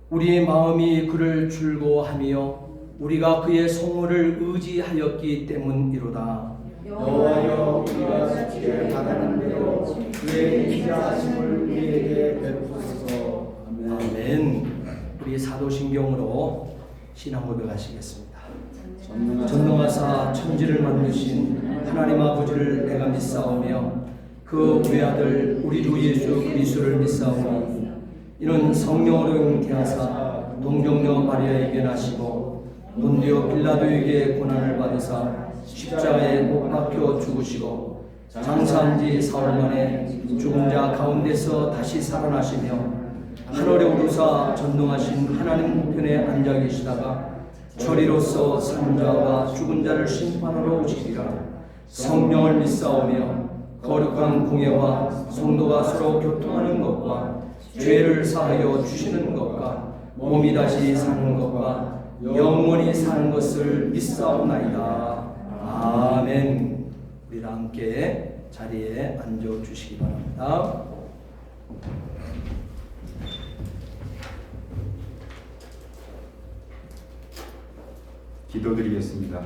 우리의 마음이 그를 즐거워하며 우리가 그의 성호를 의지하였기 때문이로다. 여호와여, 우리가 주께 바라는 대로 그의 기자하심을 우리에게 베푸소서. 아멘. 우리 사도신경으로 신앙 고백하시겠습니다. 전능하사 천지를 만드신 하나님 아버지를 내가 믿사오며 그 외아들 우리 주 예수 그리스도를 믿사오니 이는 성령으로 잉태하사 동정녀 마리아에게 나시고 본디오 빌라도에게 고난을 받으사 십자가에 못 박혀 죽으시고 장사한 지 사흘 만에 죽은 자 가운데서 다시 살아나시며 하늘에 오르사 전능하신 하나님 우편에 앉아 계시다가 저리로서 산 자와 죽은 자를 심판하러 오시리라. 성령을 믿사오며 거룩한 공예와 성도가 서로 교통하는 것과 죄를 사하여 주시는 것과 몸이 다시 사는 것과 영원히 사는 것을 믿사옵나이다. 아멘. 우리 다 함께 자리에 앉아 주시기 바랍니다. 기도드리겠습니다.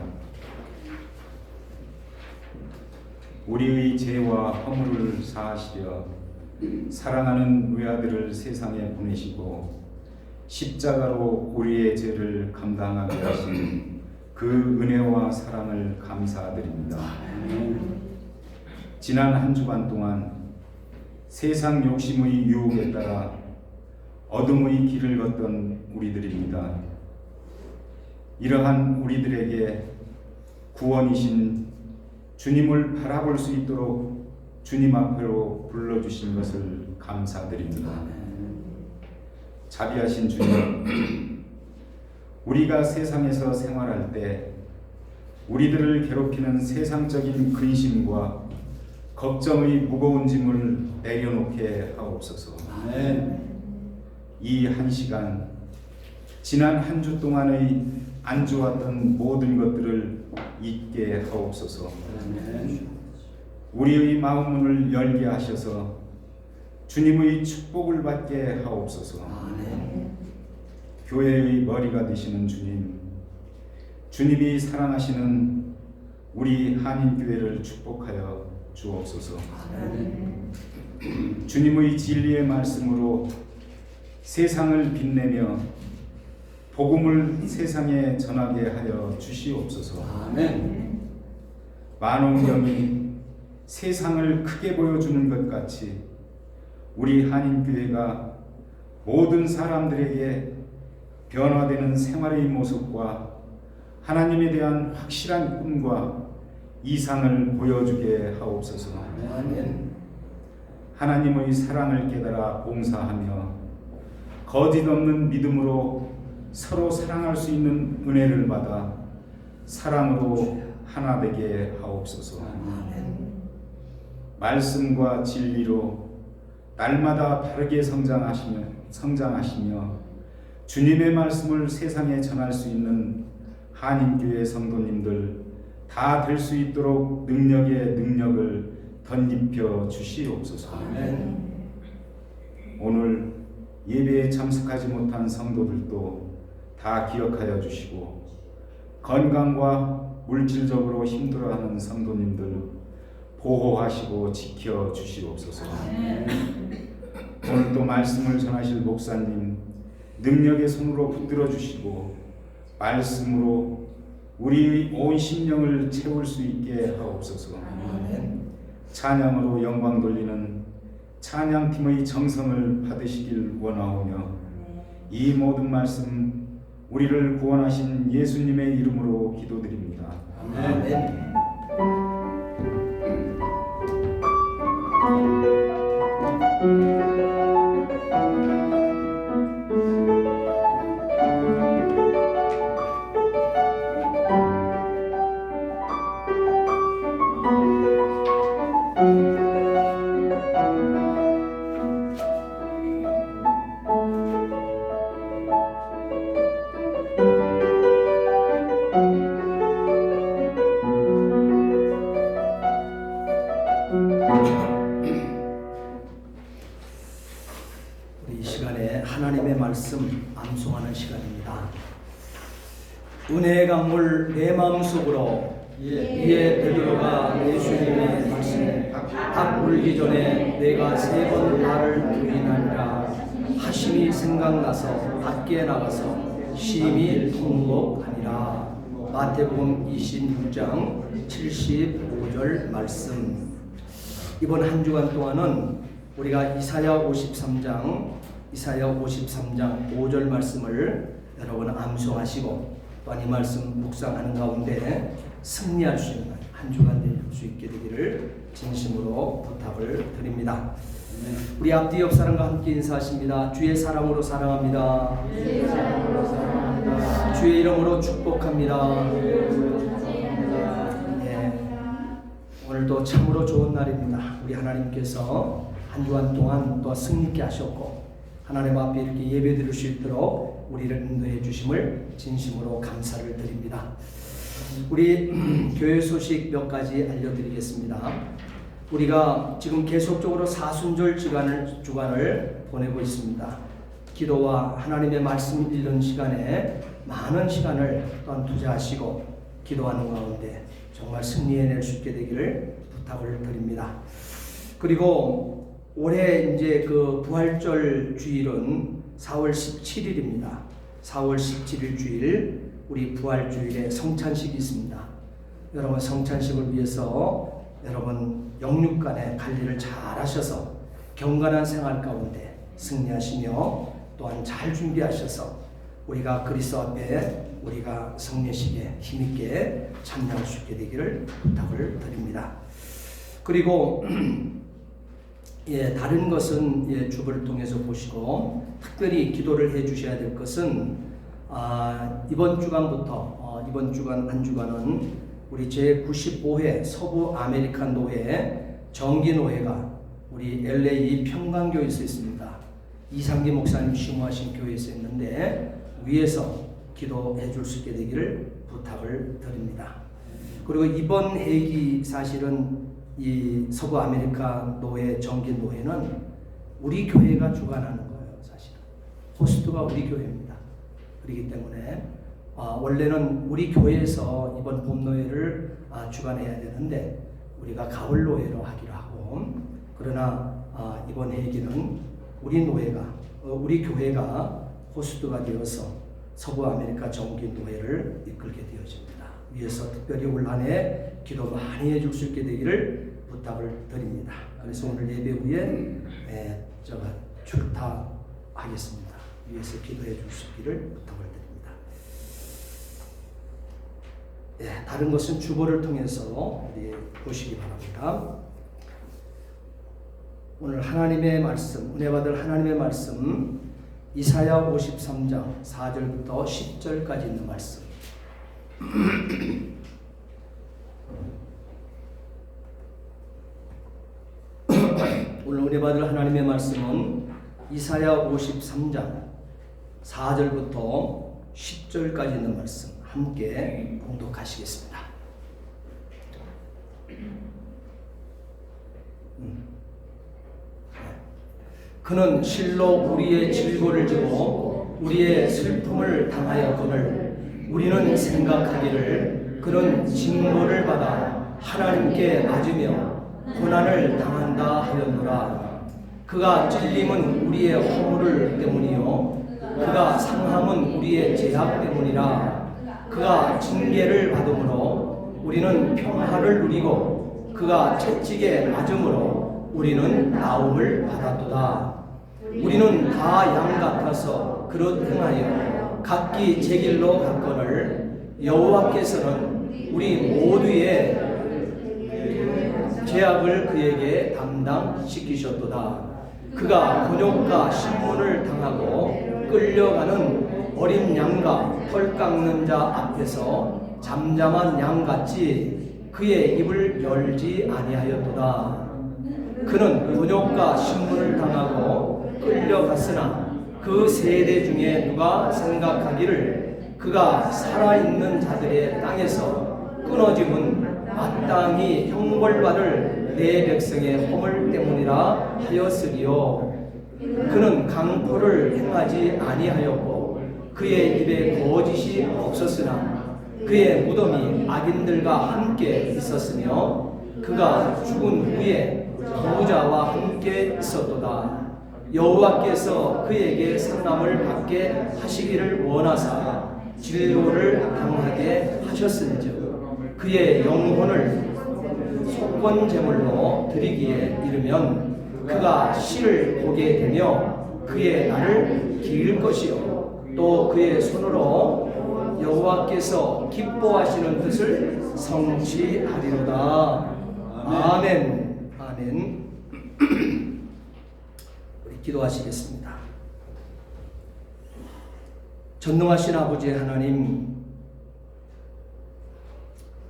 우리의 죄와 허물을 사하시려 사랑하는 외아들을 세상에 보내시고 십자가로 우리의 죄를 감당하게 하신 그 은혜와 사랑을 감사드립니다. 지난 한 주간 동안 세상 욕심의 유혹에 따라 어둠의 길을 걷던 우리들입니다. 이러한 우리들에게 구원이신 주님을 바라볼 수 있도록 주님 앞으로 불러주신 것을 감사드립니다. 자비하신 주님, 우리가 세상에서 생활할 때 우리들을 괴롭히는 세상적인 근심과 걱정의 무거운 짐을 내려놓게 하옵소서. 이 한 시간, 지난 한 주 동안의 안 좋았던 모든 것들을 잊게 하옵소서. 우리의 마음 문을 열게 하셔서 주님의 축복을 받게 하옵소서. 교회의 머리가 되시는 주님, 주님이 사랑하시는 우리 한인교회를 축복하여 주옵소서. 주님의 진리의 말씀으로 세상을 빛내며 복음을 세상에 전하게 하여 주시옵소서. 만원경이 세상을 크게 보여주는 것 같이 우리 한인교회가 모든 사람들에게 변화되는 생활의 모습과 하나님에 대한 확실한 꿈과 이상을 보여주게 하옵소서. 하나님의 사랑을 깨달아 봉사하며 거짓 없는 믿음으로 서로 사랑할 수 있는 은혜를 받아 사랑으로 하나 되게 하옵소서. 말씀과 진리로 날마다 바르게 성장하시며 주님의 말씀을 세상에 전할 수 있는 한인교회 성도님들 다 될 수 있도록 능력의 능력을 덧입혀 주시옵소서. 오늘 예배에 참석하지 못한 성도들도 다 기억하여 주시고 건강과 물질적으로 힘들어하는 성도님들 보호하시고 지켜 주시옵소서. 오늘 또 말씀을 전하실 목사님 능력의 손으로 붙들어 주시고 말씀으로 우리의 온 심령을 채울 수 있게 하옵소서. 찬양으로 영광 돌리는 찬양팀의 정성을 받으시길 원하오며 이 모든 말씀 우리를 구원하신 예수님의 이름으로 기도드립니다. 아멘. 말씀 암송하는 시간입니다. 은혜의 강물 내 마음속으로 이에 베드로가 예수님의 말씀에 딱 울기 전에 내가 3번 나를 부인하리라 하심이 생각나서 밖에 나가서 심히 통곡하니라. 마태복음 26장 75절 말씀. 이번 한 주간 동안은 우리가 이사야 53장 5절 말씀을 여러분 암송하시고 또한 이 말씀 묵상하는 가운데 승리할 수 있는 한 주간 될 수 있게 되기를 진심으로 부탁을 드립니다. 우리 앞뒤 옆 사람과 함께 인사하십니다. 주의 사랑으로 사랑합니다. 주의 이름으로 축복합니다. 오늘도 참으로 좋은 날입니다. 우리 하나님께서 한 주간 동안 또 승리케 하셨고 하나님 앞에 이렇게 예배 드릴 수 있도록 우리를 인도해 주심을 진심으로 감사를 드립니다. 우리 교회 소식 몇 가지 알려드리겠습니다. 우리가 지금 계속적으로 사순절 주간을 보내고 있습니다. 기도와 하나님의 말씀 읽는 시간에 많은 시간을 또한 투자하시고 기도하는 가운데 정말 승리해낼 수 있게 되기를 부탁을 드립니다. 그리고 올해 이제 그 부활절 주일은 4월 17일입니다. 4월 17일 주일 우리 부활주일에 성찬식이 있습니다. 여러분 성찬식을 위해서 여러분 영육간의 관리를 잘 하셔서 경건한 생활 가운데 승리하시며 또한 잘 준비하셔서 우리가 그리스도 앞에 우리가 성례식에 힘있게 참여할 수 있게 되기를 부탁을 드립니다. 그리고 다른 것은 주보를 통해서 보시고 특별히 기도를 해 주셔야 될 것은 이번 주간 한 주간은 우리 제95회 서부 아메리칸 노회 정기 노회가 우리 LA 평강교회에서 있습니다. 이상기 목사님 심호하신 교회에서 있는데 위에서 기도해 줄 수 있게 되기를 부탁을 드립니다. 그리고 이번 회기 사실은 이 서부 아메리카 노회 정기 노회는 우리 교회가 주관하는 거예요. 사실은 호스트가 우리 교회입니다. 그렇기 때문에 원래는 우리 교회에서 이번 봄노회를 주관해야 되는데 우리가 가을 노회로 하기로 하고 그러나 이번 회기는 우리 교회가 호스트가 되어서 서부 아메리카 정기 노회를 이끌게 되어집니다. 위에서 특별히 올 한 해 기도 많이 해줄 수 있게 되기를 부탁을 드립니다. 그래서 오늘 예배 후에 제가 출타하겠습니다. 위에서 기도해 줄 수 있기를 부탁을 드립니다. 다른 것은 주보를 통해서 우리 보시기 바랍니다. 오늘 하나님의 말씀, 은혜 받을 하나님의 말씀 이사야 53장 4절부터 10절까지 있는 말씀. 오늘 은혜 받을 하나님의 말씀은 이사야 53장 4절부터 10절까지 있는 말씀 함께 봉독하시겠습니다. 그는 실로 우리의 질고를 지고 우리의 슬픔을 당하였거늘 우리는 생각하기를 그는 징벌을 받아 하나님께 맞으며 고난을 당한다 하였노라. 그가 찔림은 우리의 허물 때문이요 그가 상함은 우리의 죄악 때문이라. 그가 징계를 받음으로 우리는 평화를 누리고 그가 채찍에 맞음으로 우리는 나음을 받았도다. 우리는 다 양 같아서 그릇 행하여 각기 제 길로 갔거늘 여호와께서는 우리 모두의 죄악을 그에게 담당시키셨도다. 그가 곤욕과 신문을 당하고 끌려가는 어린 양과 털 깎는 자 앞에서 잠잠한 양같이 그의 입을 열지 아니하였도다. 그는 곤욕과 신문을 당하고 끌려갔으나 그 세대 중에 누가 생각하기를 그가 살아있는 자들의 땅에서 끊어짐은 마땅히 형벌받을 내 백성의 허물 때문이라 하였으리요. 그는 강포를 행하지 아니하였고 그의 입에 거짓이 없었으나 그의 무덤이 악인들과 함께 있었으며 그가 죽은 후에 부자와 함께 있었도다. 여호와께서 그에게 상함을 받게 하시기를 원하사 진료를 당하게 하셨은즉 그의 영혼을 속건제물로 드리기에 이르면 그가 씨를 보게 되며 그의 날을 기릴 것이요 또 그의 손으로 여호와께서 기뻐하시는 뜻을 성취하리로다. 아멘. 아멘. 우리 기도하시겠습니다. 전능하신 아버지 하나님,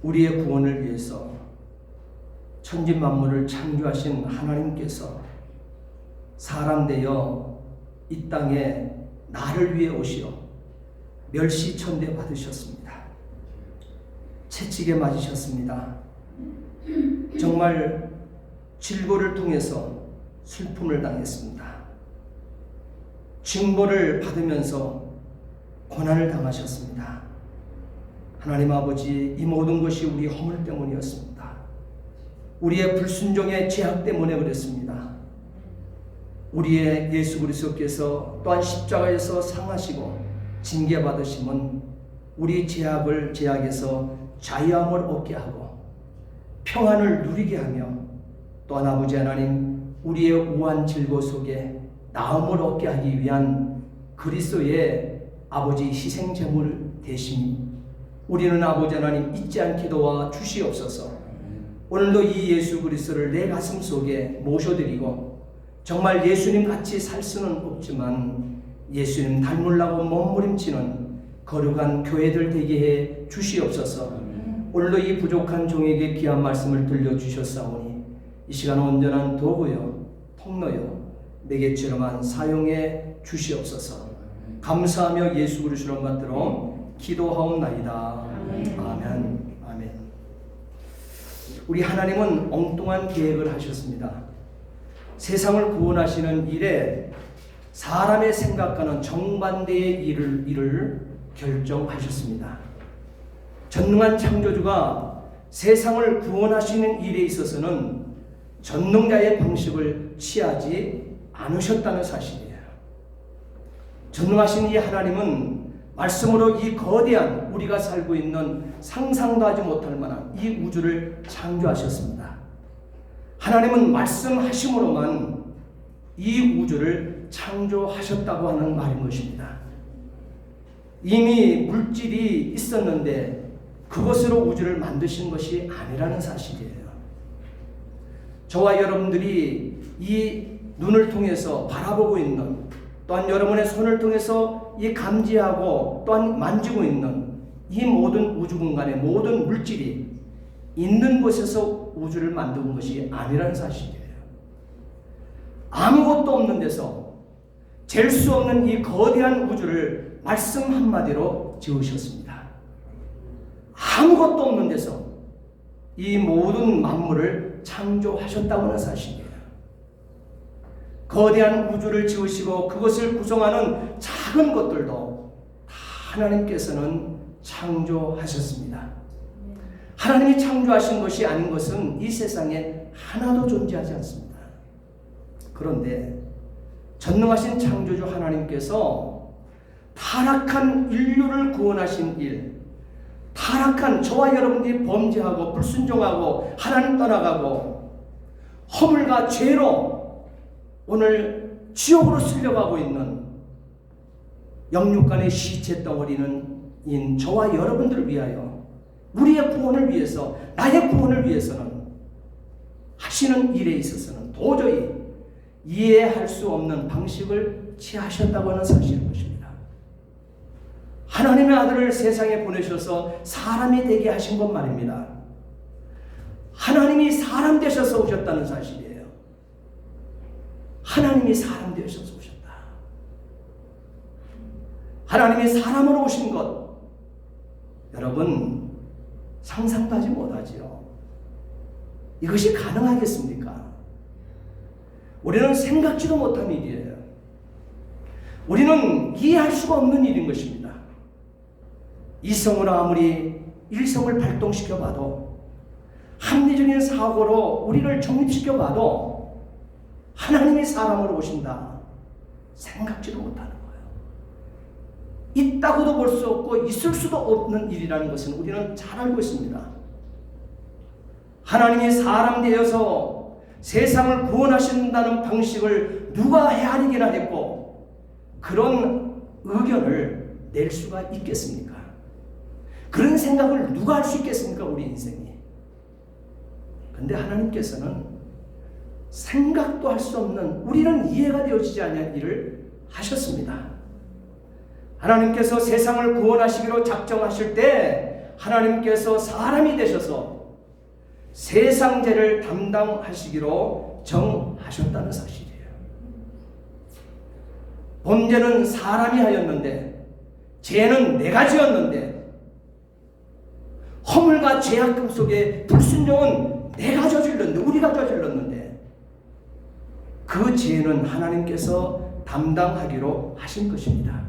우리의 구원을 위해서 천지 만물을 창조하신 하나님께서 사람 되어 이 땅에 나를 위해 오시어 멸시천대 받으셨습니다. 채찍에 맞으셨습니다. 정말 질고를 통해서 슬픔을 당했습니다. 징벌을 받으면서 고난을 당하셨습니다. 하나님 아버지, 이 모든 것이 우리 허물 때문이었습니다. 우리의 불순종의 죄악 때문에 그랬습니다. 우리의 예수 그리스도께서 또한 십자가에서 상하시고 징계받으심은 우리 죄악에서 자유함을 얻게 하고 평안을 누리게 하며 또한 아버지 하나님, 우리의 우한 질고 속에 나음을 얻게 하기 위한 그리스도의 아버지 희생제물 대신 우리는 아버지 하나님 잊지 않게 도와 주시옵소서. 오늘도 이 예수 그리스도를 내 가슴 속에 모셔드리고 정말 예수님 같이 살 수는 없지만 예수님 닮으려고 몸부림치는 거룩한 교회들 되게 해 주시옵소서. 오늘도 이 부족한 종에게 귀한 말씀을 들려주셨사오니 이 시간 온전한 도구요 통로요 매개체로만 사용해 주시옵소서. 감사하며 예수 그리스도로 받들어 기도하옵나이다. 아멘. 아멘. 우리 하나님은 엉뚱한 계획을 하셨습니다. 세상을 구원하시는 일에 사람의 생각과는 정반대의 일을 결정하셨습니다. 전능한 창조주가 세상을 구원하시는 일에 있어서는 전능자의 방식을 취하지 않으셨다는 사실이에요. 전능하신 이 하나님은 말씀으로 이 거대한 우리가 살고 있는 상상도 하지 못할 만한 이 우주를 창조하셨습니다. 하나님은 말씀하심으로만 이 우주를 창조하셨다고 하는 말인 것입니다. 이미 물질이 있었는데 그것으로 우주를 만드신 것이 아니라는 사실이에요. 저와 여러분들이 이 눈을 통해서 바라보고 있는, 또한 여러분의 손을 통해서 이 감지하고 또한 만지고 있는 이 모든 우주 공간의 모든 물질이 있는 곳에서 우주를 만든 것이 아니라는 사실이에요. 아무것도 없는 데서 잴 수 없는 이 거대한 우주를 말씀 한마디로 지으셨습니다. 아무것도 없는 데서 이 모든 만물을 창조하셨다고 하는 사실이에요. 거대한 우주를 지으시고 그것을 구성하는 작은 것들도 다 하나님께서는 창조하셨습니다. 하나님이 창조하신 것이 아닌 것은 이 세상에 하나도 존재하지 않습니다. 그런데 전능하신 창조주 하나님께서 타락한 인류를 구원하신 일, 타락한 저와 여러분들이 범죄하고 불순종하고 하나님 떠나가고 허물과 죄로 오늘 지옥으로 쓸려가고 있는 영육간의 시체 덩어리는 인 저와 여러분들을 위하여, 우리의 구원을 위해서, 나의 구원을 위해서는 하시는 일에 있어서는 도저히 이해할 수 없는 방식을 취하셨다고 하는 사실인 것입니다. 하나님의 아들을 세상에 보내셔서 사람이 되게 하신 것 말입니다. 하나님이 사람 되셔서 오셨다는 사실이에요. 하나님이 사람 되셔서 오셨다. 하나님이 사람으로 오신 것, 여러분 상상도 하지 못하지요. 이것이 가능하겠습니까? 우리는 생각지도 못한 일이에요. 우리는 이해할 수가 없는 일인 것입니다. 이성으로 아무리 일성을 발동시켜 봐도, 합리적인 사고로 우리를 정립시켜 봐도 하나님이 사람으로 오신다 생각지도 못하는 거예요. 있다고도 볼 수 없고 있을 수도 없는 일이라는 것은 우리는 잘 알고 있습니다. 하나님이 사람 되어서 세상을 구원하신다는 방식을 누가 헤아리기나 했고 그런 의견을 낼 수가 있겠습니까? 그런 생각을 누가 할 수 있겠습니까? 우리 인생이. 근데 하나님께서는 생각도 할 수 없는, 우리는 이해가 되어지지 않는 일을 하셨습니다. 하나님께서 세상을 구원하시기로 작정하실 때 하나님께서 사람이 되셔서 세상 죄를 담당하시기로 정하셨다는 사실이에요. 범죄는 사람이 하였는데, 죄는 내가 지었는데, 허물과 죄악금 속에 불순종은 내가 저질렀는데, 우리가 저질렀는데, 그 죄는 하나님께서 담당하기로 하신 것입니다.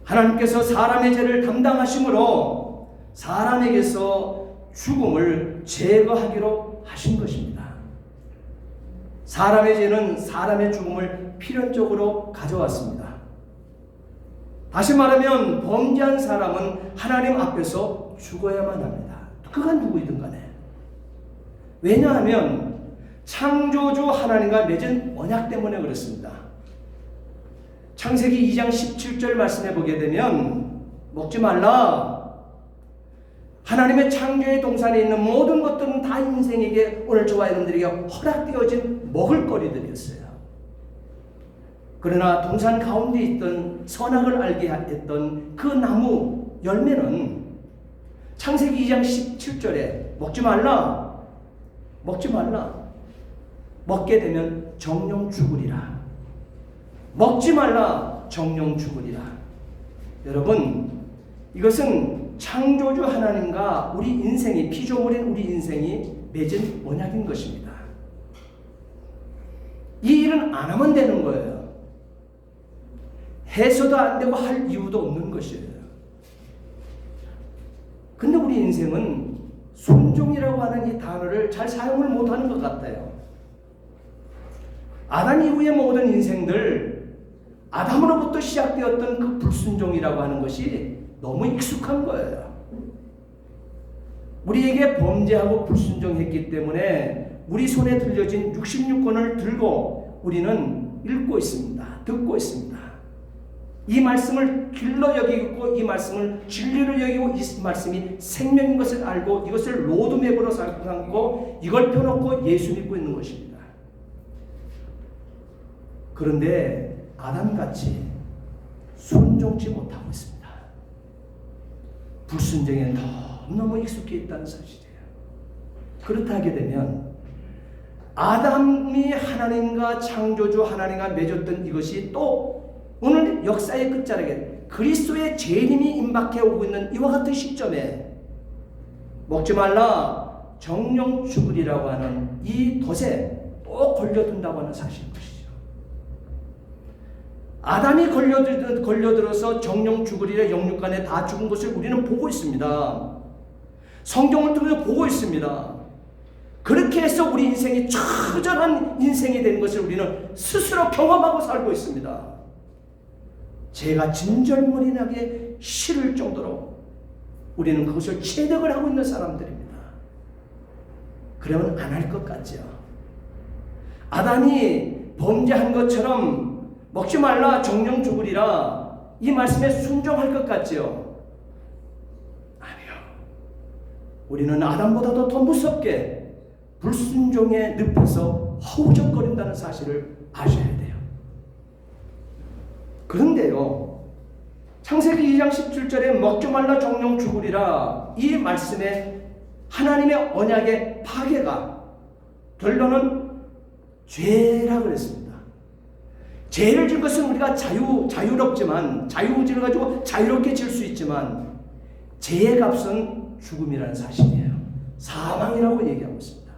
하나님께서 사람의 죄를 담당하심으로 사람에게서 죽음을 제거하기로 하신 것입니다. 사람의 죄는 사람의 죽음을 필연적으로 가져왔습니다. 다시 말하면 범죄한 사람은 하나님 앞에서 죽어야만 합니다. 그가 누구이든 간에. 왜냐하면 창조주 하나님과 맺은 언약 때문에 그렇습니다. 창세기 2장 17절 말씀해 보게 되면 먹지 말라. 하나님의 창조의 동산에 있는 모든 것들은 다 인생에게, 오늘 저와 여러분들에게 허락되어진 먹을거리들이었어요. 그러나 동산 가운데 있던 선악을 알게 했던 그 나무 열매는 창세기 2장 17절에 먹지 말라. 먹지 말라. 먹게 되면 정령 죽으리라. 먹지 말라. 정령 죽으리라. 여러분, 이것은 창조주 하나님과 우리 인생이, 피조물인 우리 인생이 맺은 언약인 것입니다. 이 일은 안 하면 되는 거예요. 해서도 안 되고 할 이유도 없는 것이에요. 근데 우리 인생은 순종이라고 하는 이 단어를 잘 사용을 못하는 것 같아요. 아담 이후의 모든 인생들, 아담으로부터 시작되었던 그 불순종이라고 하는 것이 너무 익숙한 거예요. 우리에게 범죄하고 불순종했기 때문에 우리 손에 들려진 66권을 들고 우리는 읽고 있습니다. 듣고 있습니다. 이 말씀을 길러 여기고, 이 말씀을 진리로 여기고, 이 말씀이 생명인 것을 알고 이것을 로드맵으로 삼고 이걸 펴놓고 예수 믿고 있는 것입니다. 그런데 아담같이 순종치 못하고 있습니다. 불순종에 너무 익숙해 있다는 사실이에요. 그렇다 하게 되면 아담이 하나님과 창조주 하나님과 맺었던 이것이 또 오늘 역사의 끝자락에 그리스도의 재림이 임박해 오고 있는 이와 같은 시점에 먹지 말라, 정령 죽으리라고 하는 이 덫에 또 걸려든다고 하는 사실인 것이죠. 아담이 걸려들어서 정령 죽으리라, 영육간에 다 죽은 것을 우리는 보고 있습니다. 성경을 통해서 보고 있습니다. 그렇게 해서 우리 인생이 처절한 인생이 된 것을 우리는 스스로 경험하고 살고 있습니다. 죄가 진절머리나게 싫을 정도로 우리는 그것을 체득을 하고 있는 사람들입니다. 그러면 안 할 것 같죠. 아담이 범죄한 것처럼 먹지 말라, 정령 죽으리라, 이 말씀에 순종할 것 같죠. 아니요. 우리는 아담보다도 더 무섭게 불순종의 늪에서 허우적거린다는 사실을 아셔야 돼요. 그런데요, 창세기 2장 17절에 먹지 말라, 정령 죽으리라, 이 말씀에 하나님의 언약의 파괴가, 결론은 죄라 그랬습니다. 죄를 질 것은 우리가 자유롭지만, 자유의지를 가지고 자유롭게 질 수 있지만, 죄의 값은 죽음이라는 사실이에요. 사망이라고 얘기하고 있습니다.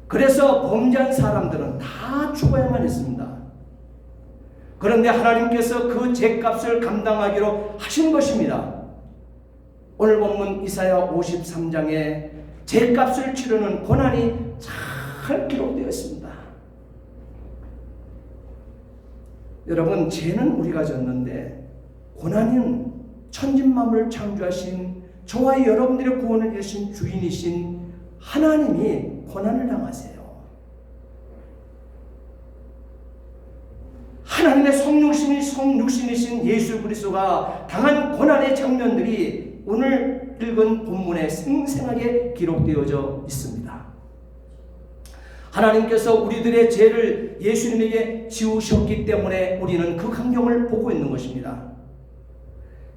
그래서 범죄한 사람들은 다 죽어야만 했습니다. 그런데 하나님께서 그 죄값을 감당하기로 하신 것입니다. 오늘 본문 이사야 53장에 죄값을 치르는 고난이 잘 기록되어 있습니다. 여러분, 죄는 우리가 졌는데 고난은 천진만물을 창조하신 저와 여러분들의 구원을 이루신 주인이신 하나님이 고난을 당하세요. 하나님의 성육신이신 예수 그리스도가 당한 고난의 장면들이 오늘 읽은 본문에 생생하게 기록되어져 있습니다. 하나님께서 우리들의 죄를 예수님에게 지우셨기 때문에 우리는 그 광경을 보고 있는 것입니다.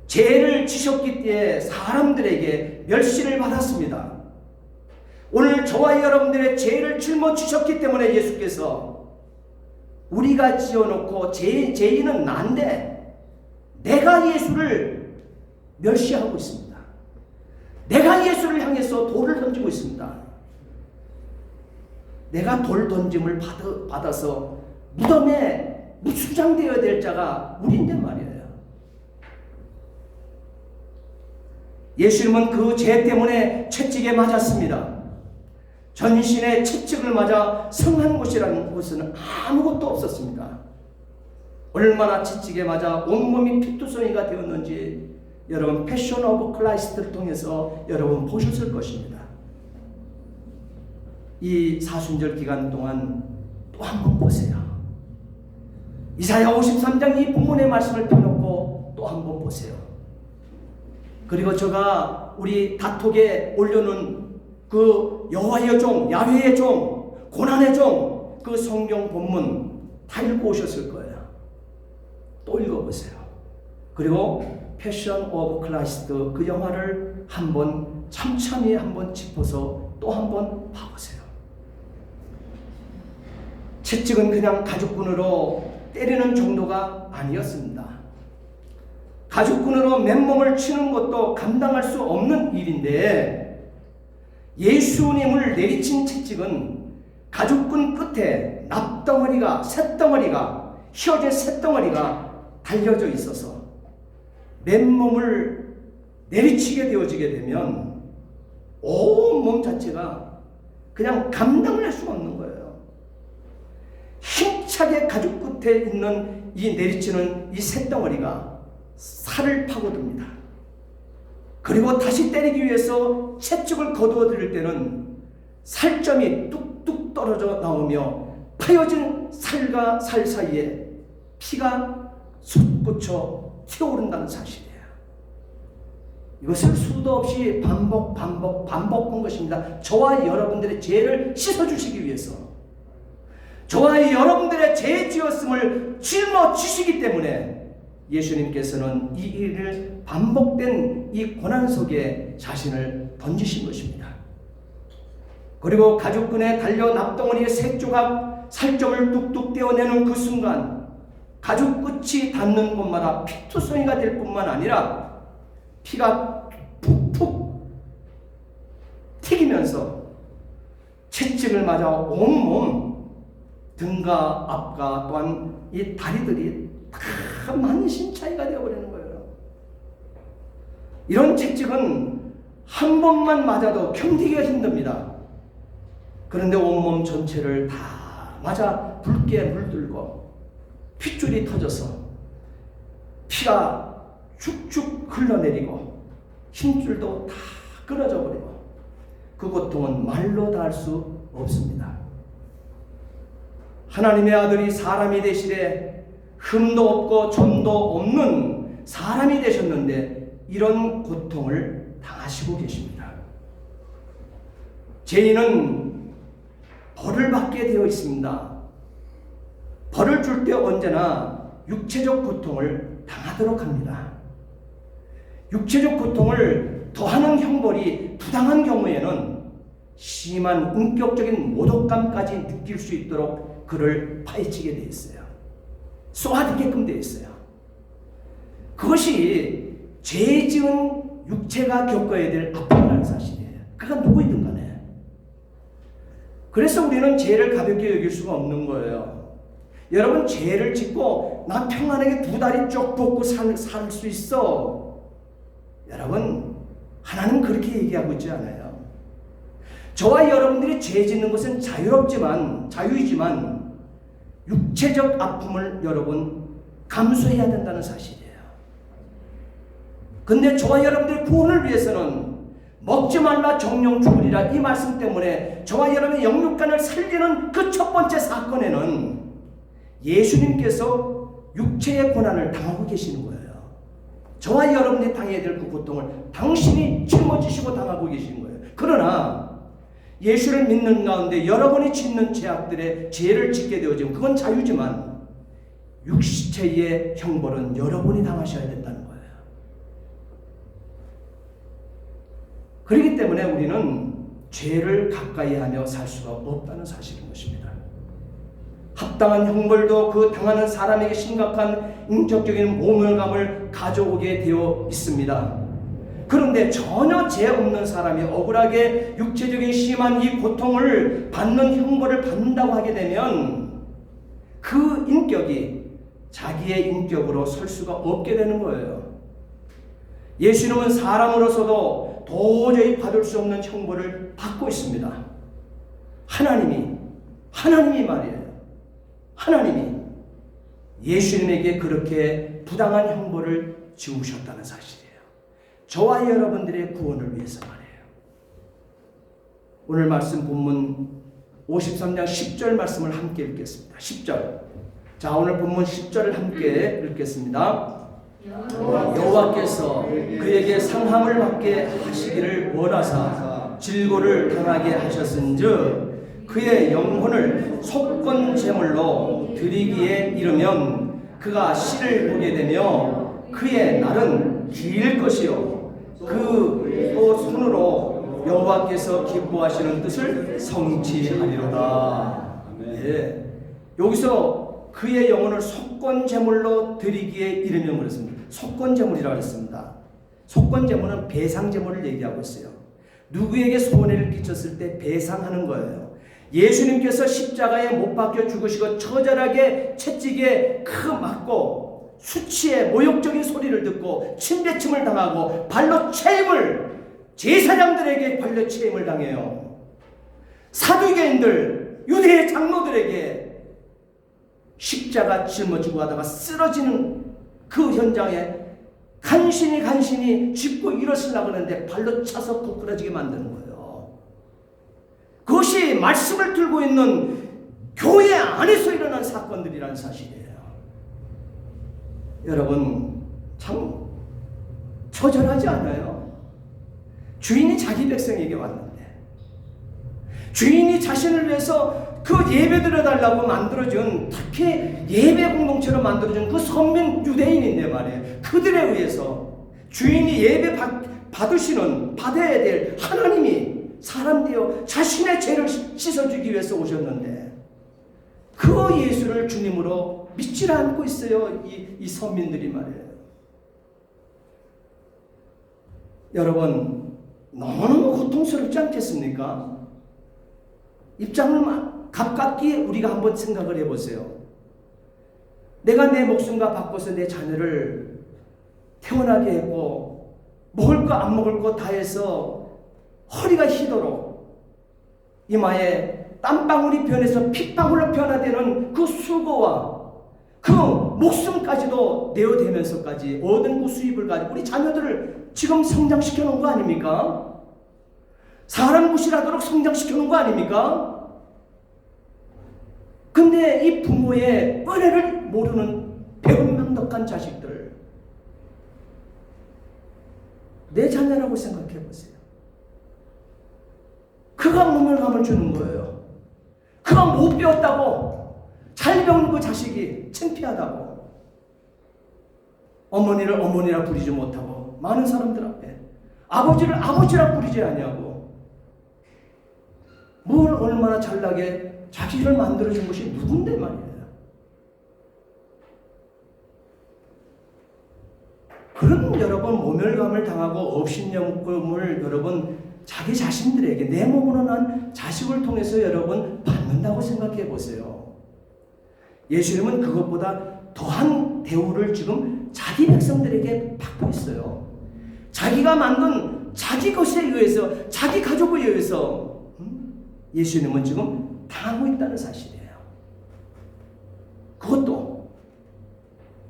죄를 지셨기 때문에 사람들에게 멸시를 받았습니다. 오늘 저와 여러분들의 죄를 짊어지셨기 때문에 예수께서 우리가 지어놓고 죄인은 난데 내가 예수를 멸시하고 있습니다. 내가 예수를 향해서 돌을 던지고 있습니다. 내가 돌 던짐을 받아서 무덤에 수장되어야 될 자가 우리인데 말이에요. 예수님은 그 죄 때문에 채찍에 맞았습니다. 전신에 채찍을 맞아 성한 곳이라는 곳은 아무것도 없었습니다. 얼마나 채찍에 맞아 온몸이 피투성이가 되었는지 여러분 패션 오브 크라이스트를 통해서 여러분 보셨을 것입니다. 이 사순절 기간 동안 또 한 번 보세요. 이사야 53장 이 본문의 말씀을 펴놓고 또 한 번 보세요. 그리고 제가 우리 다톡에 올려놓은 그 여호와의 종, 야훼의 종, 고난의 종, 그 성경 본문 다 읽고 오셨을 거예요. 또 읽어보세요. 그리고 패션 오브 크라이스트 그 영화를 한번 참참히 한번 짚어서 또 한번 봐보세요. 채찍은 그냥 가죽끈으로 때리는 정도가 아니었습니다. 가죽끈으로 맨몸을 치는 것도 감당할 수 없는 일인데 예수님을 내리친 채찍은 가죽끈 끝에 납덩어리가, 쇳덩어리가, 휘어진 쇳덩어리가 달려져 있어서 맨몸을 내리치게 되어지게 되면 온 몸 자체가 그냥 감당을 할 수가 없는 거예요. 힘차게 가죽 끝에 있는 이 내리치는 이 쇳덩어리가 살을 파고듭니다. 그리고 다시 때리기 위해서 채찍을 거두어 들일 때는 살점이 뚝뚝 떨어져 나오며 파여진 살과 살 사이에 피가 솟구쳐 튀어오른다는 사실이에요. 이것을 수도 없이 반복한 것입니다. 저와 여러분들의 죄를 씻어주시기 위해서, 저와 여러분들의 죄 지었음을 짊어지시기 때문에 예수님께서는 이 일을 반복된 이 고난 속에 자신을 던지신 것입니다. 그리고 가죽끈에 달려 납덩어리의 새 조각 살점을 뚝뚝 떼어내는 그 순간 가죽 끝이 닿는 곳마다 피투성이가 될 뿐만 아니라 피가 푹푹 튀기면서 채찍을 맞아 온몸 등과 앞과 또한 이 다리들이 다 만신 차이가 되어버리는 거예요. 이런 채찍은 한 번만 맞아도 견디기가 힘듭니다. 그런데 온몸 전체를 다 맞아 붉게 물들고 핏줄이 터져서 피가 쭉쭉 흘러내리고 힘줄도 다 끊어져 버리고 그 고통은 말로 다 할 수 없습니다. 하나님의 아들이 사람이 되시되 흠도 없고 점도 없는 사람이 되셨는데 이런 고통을 당하시고 계십니다. 죄인은 벌을 받게 되어 있습니다. 벌을 줄 때 언제나 육체적 고통을 당하도록 합니다. 육체적 고통을 더하는 형벌이 부당한 경우에는 심한 인격적인 모독감까지 느낄 수 있도록 그를 파헤치게 되어 있어요. 쏘아듣게끔 되어 있어요. 그것이 죄 지은 육체가 겪어야 될 아픔이라는 사실이에요. 그가 누구이든 간에. 그래서 우리는 죄를 가볍게 여길 수가 없는 거예요. 여러분 죄를 짓고 나 평안하게 두 다리 쭉 뻗고 살 수 있어. 여러분 하나님 그렇게 얘기하고 있지 않아요. 저와 여러분들이 죄 짓는 것은 자유이지만 육체적 아픔을 여러분 감수해야 된다는 사실이에요. 근데 저와 여러분들의 구원을 위해서는 먹지 말라 정령 죽으리라 이 말씀 때문에 저와 여러분의 영육간을 살리는 그 첫 번째 사건에는 예수님께서 육체의 고난을 당하고 계시는 거예요. 저와 여러분이 당해야 될 그 고통을 당신이 짊어지시고 당하고 계시는 거예요. 그러나 예수를 믿는 가운데 여러분이 짓는 죄악들의 죄를 짓게 되어지면 그건 자유지만 육체의 형벌은 여러분이 당하셔야 된다는 거예요. 그렇기 때문에 우리는 죄를 가까이 하며 살 수가 없다는 사실인 것입니다. 합당한 형벌도 그 당하는 사람에게 심각한 인격적인 모멸감을 가져오게 되어 있습니다. 그런데 전혀 죄 없는 사람이 억울하게 육체적인 심한 이 고통을 받는 형벌을 받는다고 하게 되면 그 인격이 자기의 인격으로 설 수가 없게 되는 거예요. 예수님은 사람으로서도 도저히 받을 수 없는 형벌을 받고 있습니다. 하나님이 말이에요. 하나님이 예수님에게 그렇게 부당한 형벌을 지우셨다는 사실이에요. 저와 여러분들의 구원을 위해서 말이에요. 오늘 말씀 본문 53장 10절 말씀을 함께 읽겠습니다. 10절. 자, 오늘 본문 10절을 함께 읽겠습니다. 여호와께서 그에게 상함을 받게 하시기를 원하사 질고를 당하게 하셨은즉 그의 영혼을 속건 제물로 드리기에 이르면 그가 씨를 보게 되며 그의 날은 길 것이요 그 또 손으로 여호와께서 기뻐하시는 뜻을 성취하리로다. 예. 여기서 그의 영혼을 속건 제물로 드리기에 이르면 그랬습니다. 속건 제물이라고 했습니다. 속건 제물은 배상 제물을 얘기하고 있어요. 누구에게 손해를 끼쳤을 때 배상하는 거예요. 예수님께서 십자가에 못 박혀 죽으시고 처절하게 채찍에 맞고 수치에 모욕적인 소리를 듣고 침뱉음을 당하고 발로 채임을 제사장들에게 발로 채임을 당해요. 사두개인들 유대의 장로들에게 십자가 짊어지고 가다가 쓰러지는 그 현장에 간신히 짚고 일어서려고 하는데 발로 차서 고꾸라지게 만드는 거예요. 그것이 말씀을 들고 있는 교회 안에서 일어난 사건들이라는 사실이에요. 여러분 참 처절하지 않아요? 주인이 자기 백성에게 왔는데 주인이 자신을 위해서 그 예배 드려달라고 만들어준 특히 예배 공동체로 만들어준 그 선민 유대인인데 말이에요. 그들에 의해서 주인이 예배 받아야 될 하나님이 사람 되어 자신의 죄를 씻어주기 위해서 오셨는데 그 예수를 주님으로 믿질 않고 있어요. 이 선민들이 말이에요. 여러분 너무너무 고통스럽지 않겠습니까? 입장을 가깝게 우리가 한번 생각을 해보세요. 내가 내 목숨과 바꿔서 내 자녀를 태어나게 했고 먹을 거 안 먹을 거 다 해서 허리가 휘도록 이마에 땀방울이 변해서 핏방울로 변화되는 그 수고와 그 목숨까지도 내어대면서까지 얻은 그 수입을 가지고 우리 자녀들을 지금 성장시켜 놓은 거 아닙니까? 사람 무시하도록 성장시켜 놓은 거 아닙니까? 근데 이 부모의 은혜를 모르는 배은망덕한 자식들, 내 자녀라고 생각해 보세요. 그가 모멸감을 주는 거예요. 그가 못 배웠다고, 잘 배운 그 자식이 창피하다고, 어머니를 어머니라 부리지 못하고 많은 사람들 앞에 아버지를 아버지라 부리지 않냐고, 뭘 얼마나 잘나게 자기를 만들어준 것이 누군데 말이에요. 그런 여러분 모멸감을 당하고 업신여금을 여러분 자기 자신들에게 내 몸으로 난 자식을 통해서 여러분 받는다고 생각해 보세요. 예수님은 그것보다 더한 대우를 지금 자기 백성들에게 받고 있어요. 자기가 만든 자기 것에 의해서, 자기 가족에 의해서 예수님은 지금 당하고 있다는 사실이에요. 그것도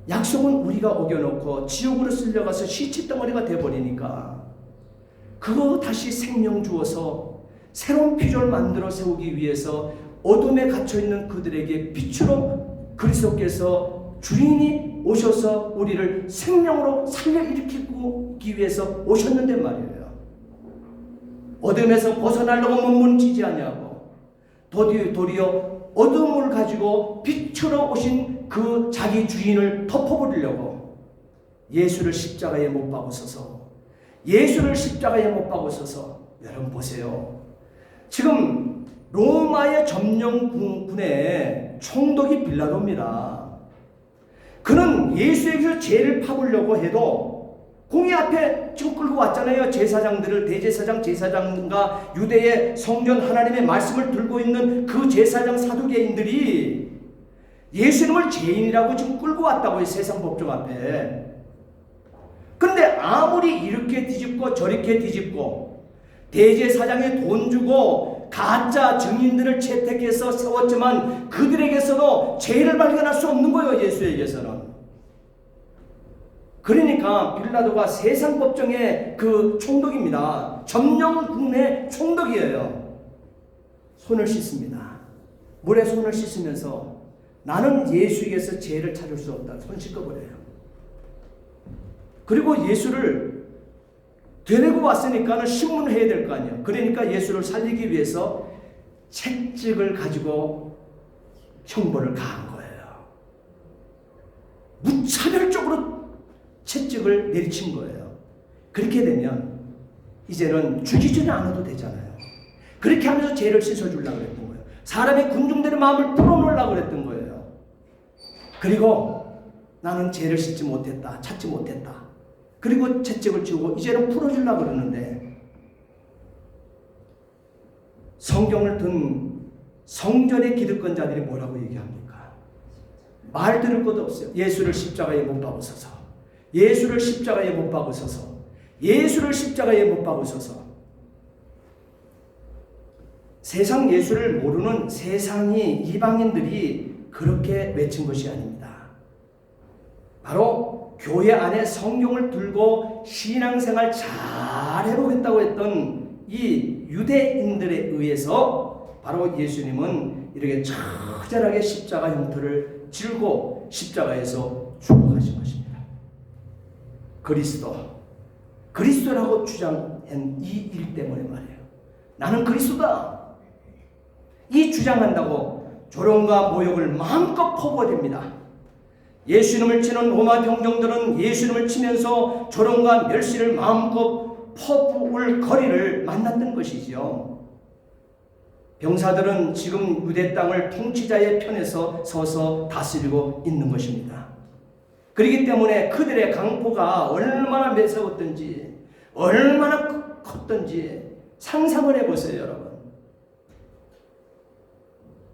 약속은 우리가 어겨놓고 지옥으로 쓸려가서 시체덩어리가 돼버리니까 그거 다시 생명 주어서 새로운 피조를 만들어 세우기 위해서 어둠에 갇혀있는 그들에게 빛으로 그리스도께서 주인이 오셔서 우리를 생명으로 살려일으키기 위해서 오셨는데 말이에요. 어둠에서 벗어나려고 몸부림치지 아니하고 도리어 어둠을 가지고 빛으로 오신 그 자기 주인을 덮어버리려고 예수를 십자가에 못 박으셔서, 예수를 십자가에 못 박으셔서, 여러분 보세요. 지금 로마의 점령군의 총독이 빌라도입니다. 그는 예수에게서 죄를 파보려고 해도 공의 앞에 지금 끌고 왔잖아요. 제사장들을, 대제사장, 제사장과 유대의 성전 하나님의 말씀을 들고 있는 그 제사장 사두개인들이 예수님을 죄인이라고 지금 끌고 왔다고요. 세상 법정 앞에. 그런데 아무리 이렇게 뒤집고 저렇게 뒤집고 대제사장에 돈 주고 가짜 증인들을 채택해서 세웠지만 그들에게서도 죄를 발견할 수 없는 거예요. 예수에게서는. 그러니까 빌라도가 세상 법정의 그 총독입니다. 점령군의 총독이에요. 손을 씻습니다. 물에 손을 씻으면서 나는 예수에게서 죄를 찾을 수 없다. 손 씻어버려요. 그리고 예수를 데리고 왔으니까는 신문을 해야 될 거 아니에요. 그러니까 예수를 살리기 위해서 채찍을 가지고 형벌을 가한 거예요. 무차별적으로 채찍을 내리친 거예요. 그렇게 되면 이제는 죽이지는 않아도 되잖아요. 그렇게 하면서 죄를 씻어주려고 그랬던 거예요. 사람의 군중들의 마음을 풀어놓으려고 그랬던 거예요. 그리고 나는 죄를 씻지 못했다, 찾지 못했다. 그리고 채찍을 지우고 이제는 풀어주려고 그러는데, 성경을 든 성전의 기득권자들이 뭐라고 얘기합니까? 말 들을 것도 없어요. 예수를 십자가에 못 박으셔서, 예수를 십자가에 못 박으셔서, 예수를 십자가에 못 박으셔서. 세상 예수를 모르는 세상이, 이방인들이 그렇게 외친 것이 아닙니다. 바로 교회 안에 성경을 들고 신앙생활 잘 해보겠다고 했던 이 유대인들에 의해서 바로 예수님은 이렇게 처절하게 십자가 형태를 지르고 십자가에서 죽어가신 것입니다. 그리스도라고 주장한 이 일 때문에 말이에요. 나는 그리스도다. 이 주장한다고 조롱과 모욕을 마음껏 퍼부어댑니다. 예수님을 치는 로마 병정들은 예수님을 치면서 조롱과 멸시를 마음껏 퍼부을 거리를 만났던 것이지요. 병사들은 지금 유대 땅을 통치자의 편에서 서서 다스리고 있는 것입니다. 그렇기 때문에 그들의 강포가 얼마나 매서웠던지, 얼마나 컸던지 상상을 해보세요, 여러분.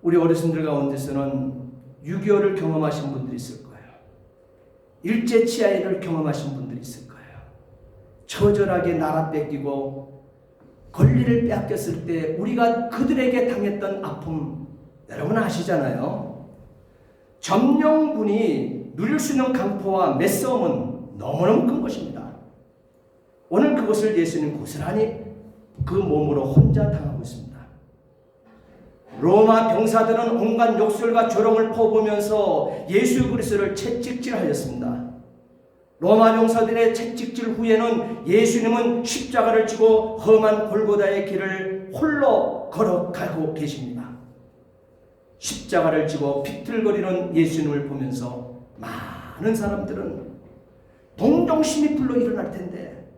우리 어르신들 가운데서는 6.25를 경험하신 분들이 있을 거예요. 일제치하를 경험하신 분들이 있을 거예요. 처절하게 나라 뺏기고 권리를 빼앗겼을 때 우리가 그들에게 당했던 아픔, 여러분 아시잖아요. 점령군이 누릴 수 있는 강포와 매싸움은 너무너무 큰 것입니다. 오늘 그것을 예수님 고스란히 그 몸으로 혼자 당하고 있습니다. 로마 병사들은 온갖 욕설과 조롱을 퍼부으면서 예수 그리스도를 채찍질하였습니다. 로마 병사들의 채찍질 후에는 예수님은 십자가를 지고 험한 골고다의 길을 홀로 걸어가고 계십니다. 십자가를 지고 비틀거리는 예수님을 보면서 많은 사람들은 동정심이 불러 일어날 텐데,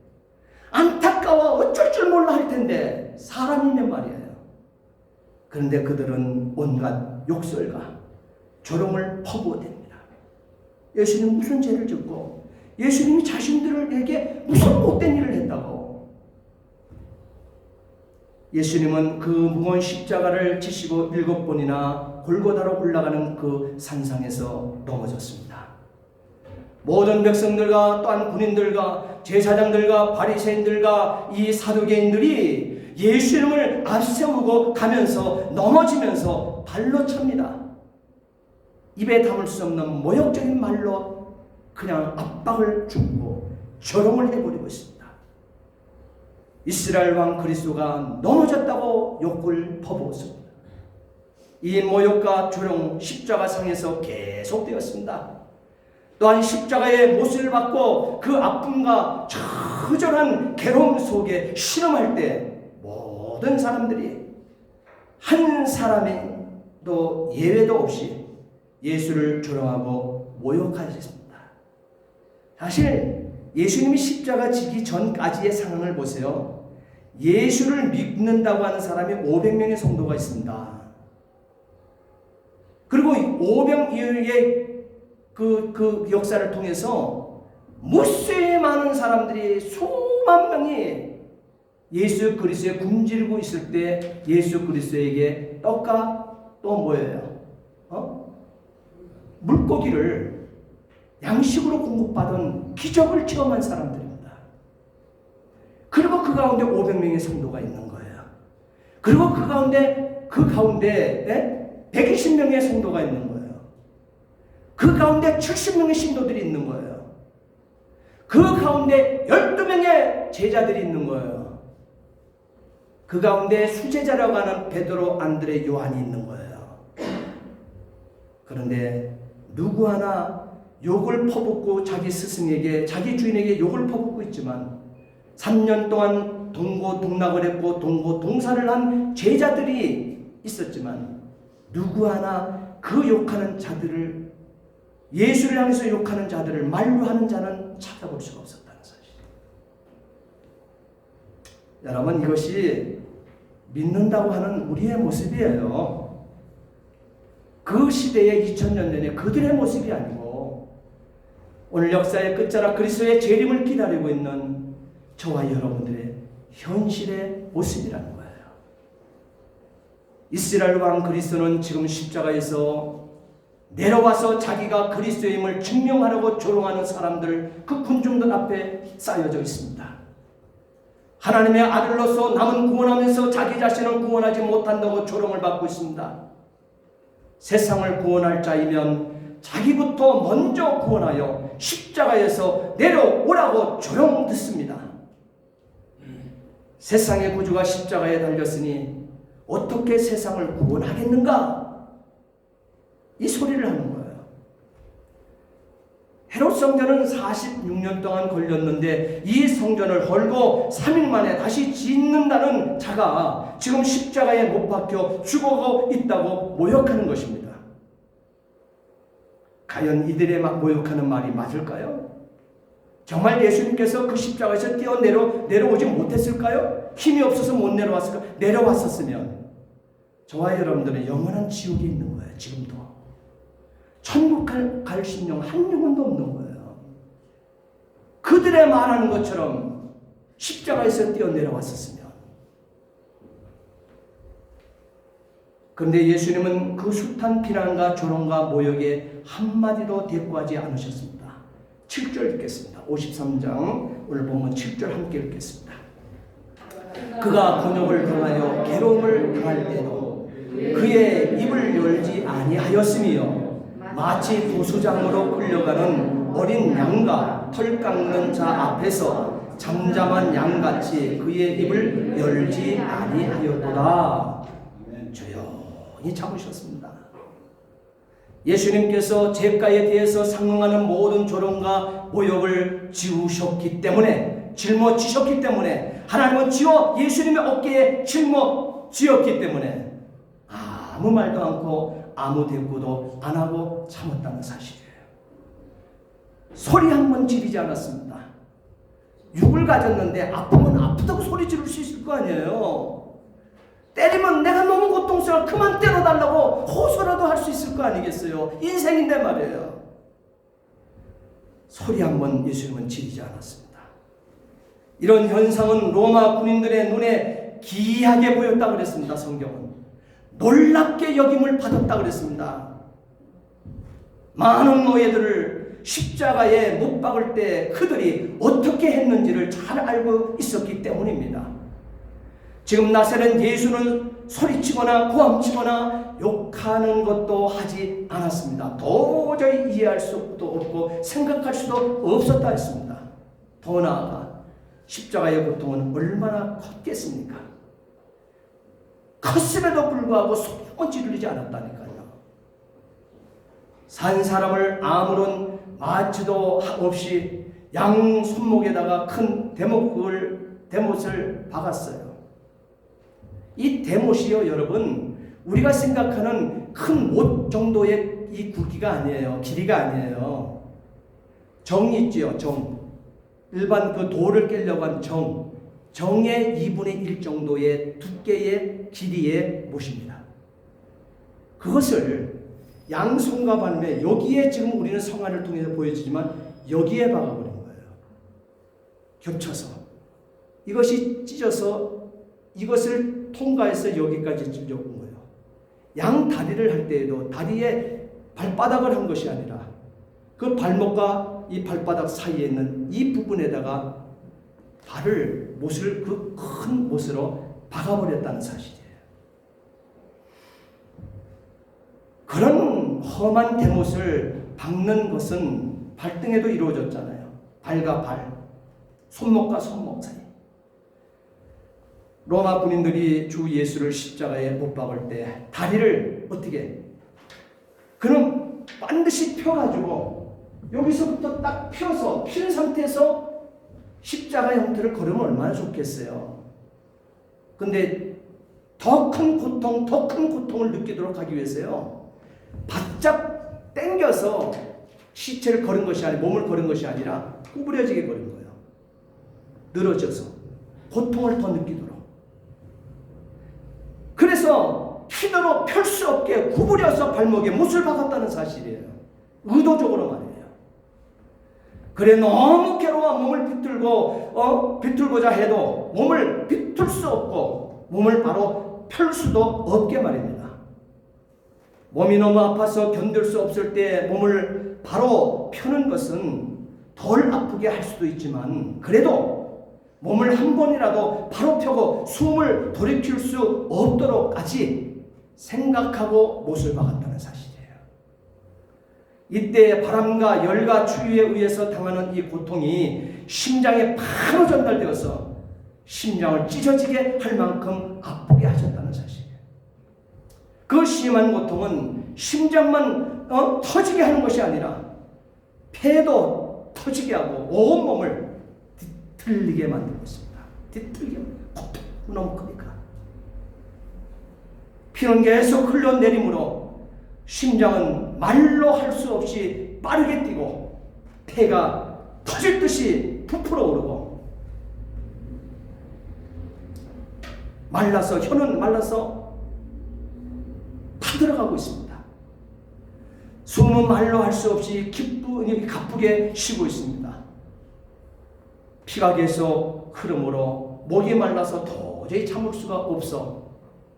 안타까워 어쩔 줄 몰라 할 텐데, 사람이면 말이에요. 그런데 그들은 온갖 욕설과 조롱을 퍼부어댑니다. 예수님 무슨 죄를 짓고 예수님이 자신들에게 무슨 못된 일을 했다고. 예수님은 그 무거운 십자가를 지시고 7번이나 예수가 골고다로 올라가는 그 산상에서 넘어졌습니다. 모든 백성들과 또한 군인들과 제사장들과 바리새인들과 이 사두개인들이 예수 이름을 앞세우고 가면서 넘어지면서 발로 찹니다. 입에 담을 수 없는 모욕적인 말로 그냥 압박을 주고 조롱을 해버리고 있습니다. 이스라엘 왕 그리스도가 넘어졌다고 욕을 퍼부었습니다. 이 모욕과 조롱 십자가상에서 계속되었습니다. 또한 십자가의 못을 받고 그 아픔과 처절한 괴로움 속에 신음할 때 모든 사람들이 한 사람도 예외도 없이 예수를 조롱하고 모욕하셨습니다. 사실 예수님이 십자가 지기 전까지의 상황을 보세요. 예수를 믿는다고 하는 사람이 500명의 성도가 있습니다. 그리고 500 이후의 그 역사를 통해서 무수히 많은 사람들이 수만 명이 예수 그리스도에 굶주리고 있을 때 예수 그리스도에게 떡과 또 뭐예요? 물고기를 양식으로 공급받은 기적을 체험한 사람들입니다. 그리고 그 가운데 500명의 성도가 있는 거예요. 그리고 그 가운데 120명의 성도가 있는 거예요. 그 가운데 70명의 신도들이 있는 거예요. 그 가운데 12명의 제자들이 있는 거예요. 그 가운데 수제자라고 하는 베드로, 안드레, 요한이 있는 거예요. 그런데 누구 하나 욕을 퍼붓고 자기 스승에게, 자기 주인에게 욕을 퍼붓고 있지만 3년 동안 동고동락을 했고 동고동사를 한 제자들이 있었지만 누구 하나 그 욕하는 자들을, 예수를 향해서 욕하는 자들을 만류하는 자는 찾아볼 수가 없었다는 사실이에요. 여러분, 이것이 믿는다고 하는 우리의 모습이에요. 그 시대의 2000년 전에 그들의 모습이 아니고 오늘 역사의 끝자락 그리스도의 재림을 기다리고 있는 저와 여러분들의 현실의 모습이라는 거예요. 이스라엘 왕 그리스도는 지금 십자가에서 내려와서 자기가 그리스도임을 증명하려고 조롱하는 사람들, 그 군중들 앞에 쌓여져 있습니다. 하나님의 아들로서 남은 구원하면서 자기 자신을 구원하지 못한다고 조롱을 받고 있습니다. 세상을 구원할 자이면 자기부터 먼저 구원하여 십자가에서 내려오라고 조롱 듣습니다. 세상의 구주가 십자가에 달렸으니 어떻게 세상을 구원하겠는가? 이 소리를 하는 거예요. 헤롯 성전은 46년 동안 걸렸는데 이 성전을 헐고 3일 만에 다시 짓는다는 자가 지금 십자가에 못 박혀 죽어가고 있다고 모욕하는 것입니다. 과연 이들의 모욕하는 말이 맞을까요? 정말 예수님께서 그 십자가에서 내려오지 못했을까요? 힘이 없어서 못 내려왔을까? 내려왔었으면 저와 여러분들은 영원한 지옥에 있는 거예요. 지금도. 천국 갈 심령 한 영혼도 없는 거예요. 그들의 말하는 것처럼 십자가에서 뛰어내려왔었으면. 그런데 예수님은 그 숱한 비난과 조롱과 모욕에 한마디도 대꾸하지 않으셨습니다. 7절 읽겠습니다. 53장 오늘 보면 7절 함께 읽겠습니다. 그가 곤욕을 당하여 괴로움을 당할 때도 그의 입을 열지 아니하였으며 마치 도수장으로 끌려가는 어린 양과 털 깎는 자 앞에서 잠잠한 양같이 그의 입을 열지 아니하였도다. 조용히 참으셨습니다. 예수님께서 죄가에 대해서 상응하는 모든 조롱과 모욕을 지우셨기 때문에, 짊어지셨기 때문에, 하나님은 예수님의 어깨에 짊어지었기 때문에 아무 말도 않고 아무 대꾸도 안 하고 참았다는 사실이에요. 소리 한 번 지르지 않았습니다. 육을 가졌는데 아프면 아프다고 소리 지를 수 있을 거 아니에요. 때리면 내가 너무 고통스러워 그만 때려달라고 호소라도 할 수 있을 거 아니겠어요. 인생인데 말이에요. 소리 한 번 예수님은 지르지 않았습니다. 이런 현상은 로마 군인들의 눈에 기이하게 보였다고 그랬습니다. 성경은 놀랍게 여김을 받았다 그랬습니다. 많은 노예들을 십자가에 못 박을 때 그들이 어떻게 했는지를 잘 알고 있었기 때문입니다. 지금 나사렛 예수는 소리치거나 고함치거나 욕하는 것도 하지 않았습니다. 도저히 이해할 수도 없고 생각할 수도 없었다 했습니다. 더 나아가 십자가의 고통은 얼마나 컸겠습니까? 컸음에도 불구하고 소용은 지르지 않았다니까요. 산 사람을 아무런 마취도 없이 양 손목에다가 큰 대못을 박았어요. 이 대못이요, 여러분, 우리가 생각하는 큰 못 정도의 이 굵기가 아니에요. 길이가 아니에요. 정이 있지요, 정. 일반 그 돌을 깨려고 한 정의 2분의 1 정도의 두께의 길이의 못입니다. 그것을 양손과 발매, 여기에 지금 우리는 성안을 통해서 보여지지만 여기에 박아버린 거예요. 겹쳐서. 이것이 찢어서 이것을 통과해서 여기까지 찢어온 거예요. 양 다리를 할 때에도 다리에 발바닥을 한 것이 아니라 그 발목과 이 발바닥 사이에 있는 이 부분에다가 못을 그 큰 못으로 박아버렸다는 사실이에요. 그런 험한 대못을 박는 것은 발등에도 이루어졌잖아요. 발과 발, 손목과 손목 사이. 로마 군인들이 주 예수를 십자가에 못 박을 때 다리를 어떻게? 그럼 반드시 펴가지고 여기서부터 딱 펴서 핀 상태에서 십자가 형태를 걸으면 얼마나 좋겠어요. 근데 더 큰 고통을 느끼도록 하기 위해서요, 바짝 당겨서 시체를 걸은 것이 아니라, 몸을 걸은 것이 아니라 구부려지게 걸은 거예요. 늘어져서 고통을 더 느끼도록. 그래서 힘으로 펼 수 없게 구부려서 발목에 못을 박았다는 사실이에요. 의도적으로 말이에요. 그래, 너무 괴로워 몸을 비틀고자 해도 몸을 비틀 수 없고 몸을 바로 펼 수도 없게 말입니다. 몸이 너무 아파서 견딜 수 없을 때 몸을 바로 펴는 것은 덜 아프게 할 수도 있지만, 그래도 몸을 한 번이라도 바로 펴고 숨을 돌이킬 수 없도록까지 생각하고 못을 박았다는 사실이에요. 이때 바람과 열과 추위에 의해서 당하는 이 고통이 심장에 바로 전달되어서 심장을 찢어지게 할 만큼 아프게 하셨다는 사실이에요. 그 심한 고통은 심장만 터지게 하는 것이 아니라 폐도 터지게 하고 온 몸을 뒤틀리게 만들고 있습니다. 뒤틀리게. 고통이 너무 크니까. 피는 계속 흘러내리므로 심장은 말로 할 수 없이 빠르게 뛰고 폐가 터질 듯이 부풀어 오르고 혀는 말라서 타들어가고 있습니다. 숨은 말로 할 수 없이 가쁘게 쉬고 있습니다. 피가 계속 흐름으로 목이 말라서 도저히 참을 수가 없어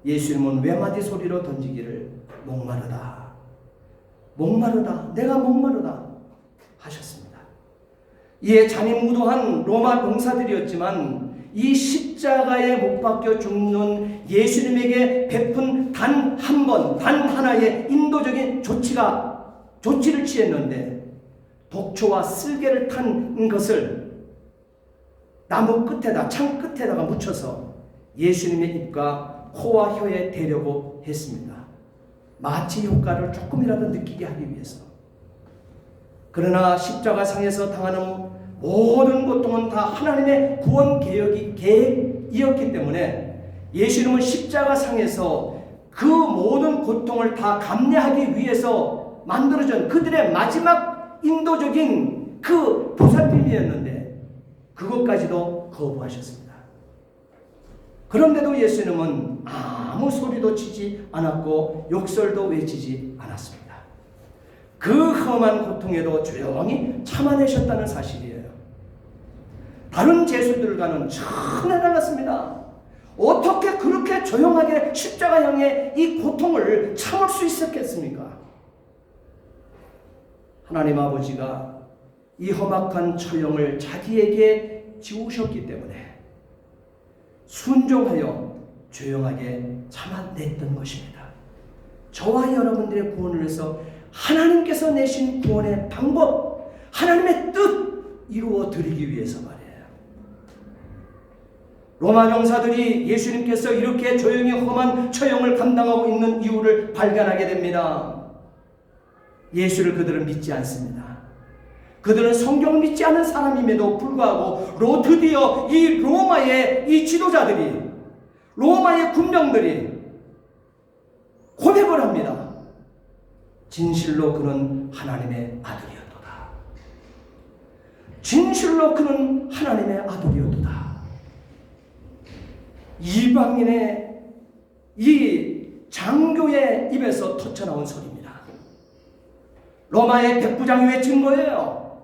예수님은 외마디 소리로 던지기를 목마르다, 목마르다, 내가 목마르다 하셨습니다. 이에 잔인무도한 로마 병사들이었지만 이 십자가에 못 박혀 죽는 예수님에게 베푼 단 한 번, 단 하나의 인도적인 조치를 취했는데, 독초와 쓸개를 탄 것을 나무 끝에다, 창 끝에다가 묻혀서 예수님의 입과 코와 혀에 대려고 했습니다. 마취 효과를 조금이라도 느끼게 하기 위해서. 그러나 십자가상에서 당하는 모든 고통은 다 하나님의 구원 계획이었기 때문에 예수님은 십자가상에서 그 모든 고통을 다 감내하기 위해서 만들어진 그들의 마지막 인도적인 그 보살핌이었는데 그것까지도 거부하셨습니다. 그런데도 예수님은 아무 소리도 치지 않았고 욕설도 외치지 않았습니다. 그 험한 고통에도 조용히 참아내셨다는 사실이에요. 다른 제수들과는 전혀 달랐습니다. 어떻게 그렇게 조용하게 십자가형의 이 고통을 참을 수 있었겠습니까? 하나님 아버지가 이 험악한 처형을 자기에게 지우셨기 때문에 순종하여 조용하게 참아냈던 것입니다. 저와 여러분들의 구원을 위해서 하나님께서 내신 구원의 방법, 하나님의 뜻 이루어 드리기 위해서 말이에요. 로마 병사들이 예수님께서 이렇게 조용히 험한 처형을 감당하고 있는 이유를 발견하게 됩니다. 예수를 그들은 믿지 않습니다. 그들은 성경을 믿지 않는 사람임에도 불구하고 드디어 이 로마의 이 지도자들이, 로마의 군병들이 고백을 합니다. 진실로 그는 하나님의 아들이었도다. 진실로 그는 하나님의 아들이었도다. 이방인의 이 장교의 입에서 터쳐나온 소리입니다. 로마의 백부장이 외친 거예요.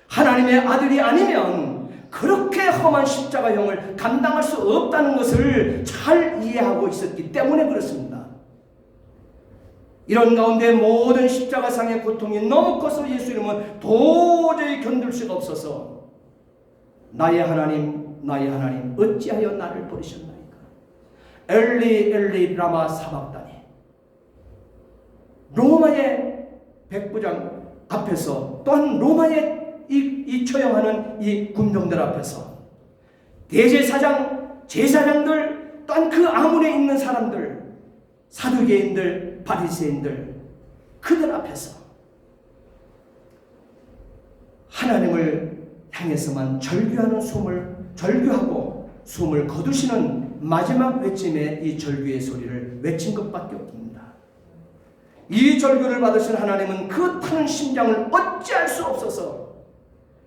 하나님의 아들이 아니면 그렇게 험한 십자가형을 감당할 수 없다는 것을 잘 이해하고 있었기 때문에 그렇습니다. 이런 가운데 모든 십자가상의 고통이 너무 커서 예수님은 도저히 견딜 수가 없어서 나의 하나님, 나의 하나님 어찌하여 나를 버리셨나이까. 엘리 엘리 라마 사박다니. 로마의 백부장 앞에서 또한 로마의 이 처형하는 이 군병들 앞에서 대제사장, 제사장들 또한 그 아문에 있는 사람들, 사두개인들, 바리새인들 그들 앞에서 하나님을 향해서만 절규하고 숨을 거두시는 마지막 외침의 이 절규의 소리를 외친 것밖에 없습니다. 이 절규를 받으신 하나님은 그 타는 심장을 어찌할 수 없어서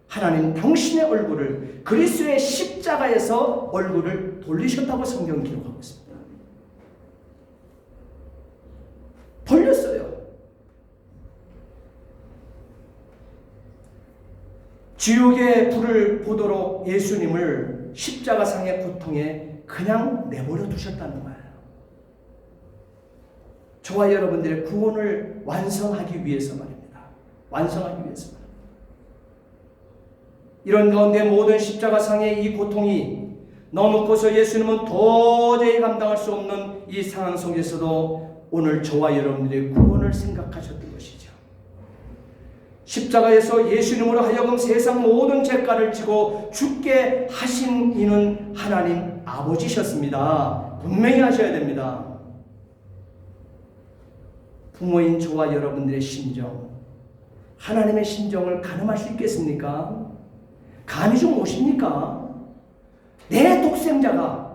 하나님 당신의 얼굴을 그리스도의 십자가에서 얼굴을 돌리셨다고 성경은 기록하고 있습니다. 돌렸어요. 지옥의 불을 보도록 예수님을 십자가상의 고통에 그냥 내버려 두셨다는 거예요. 저와 여러분들의 구원을 완성하기 위해서 말입니다. 완성하기 위해서. 이런 가운데 모든 십자가상의 이 고통이 너무 커서 예수님은 도저히 감당할 수 없는 이 상황 속에서도 오늘 저와 여러분들의 구원을 생각하셨던 것이죠. 십자가에서 예수님으로 하여금 세상 모든 죄가를 지고 죽게 하신 이는 하나님 아버지셨습니다. 분명히 하셔야 됩니다. 부모인 저와 여러분들의 심정, 하나님의 심정을 가늠할 수 있겠습니까? 감이 좀 오십니까? 내 독생자가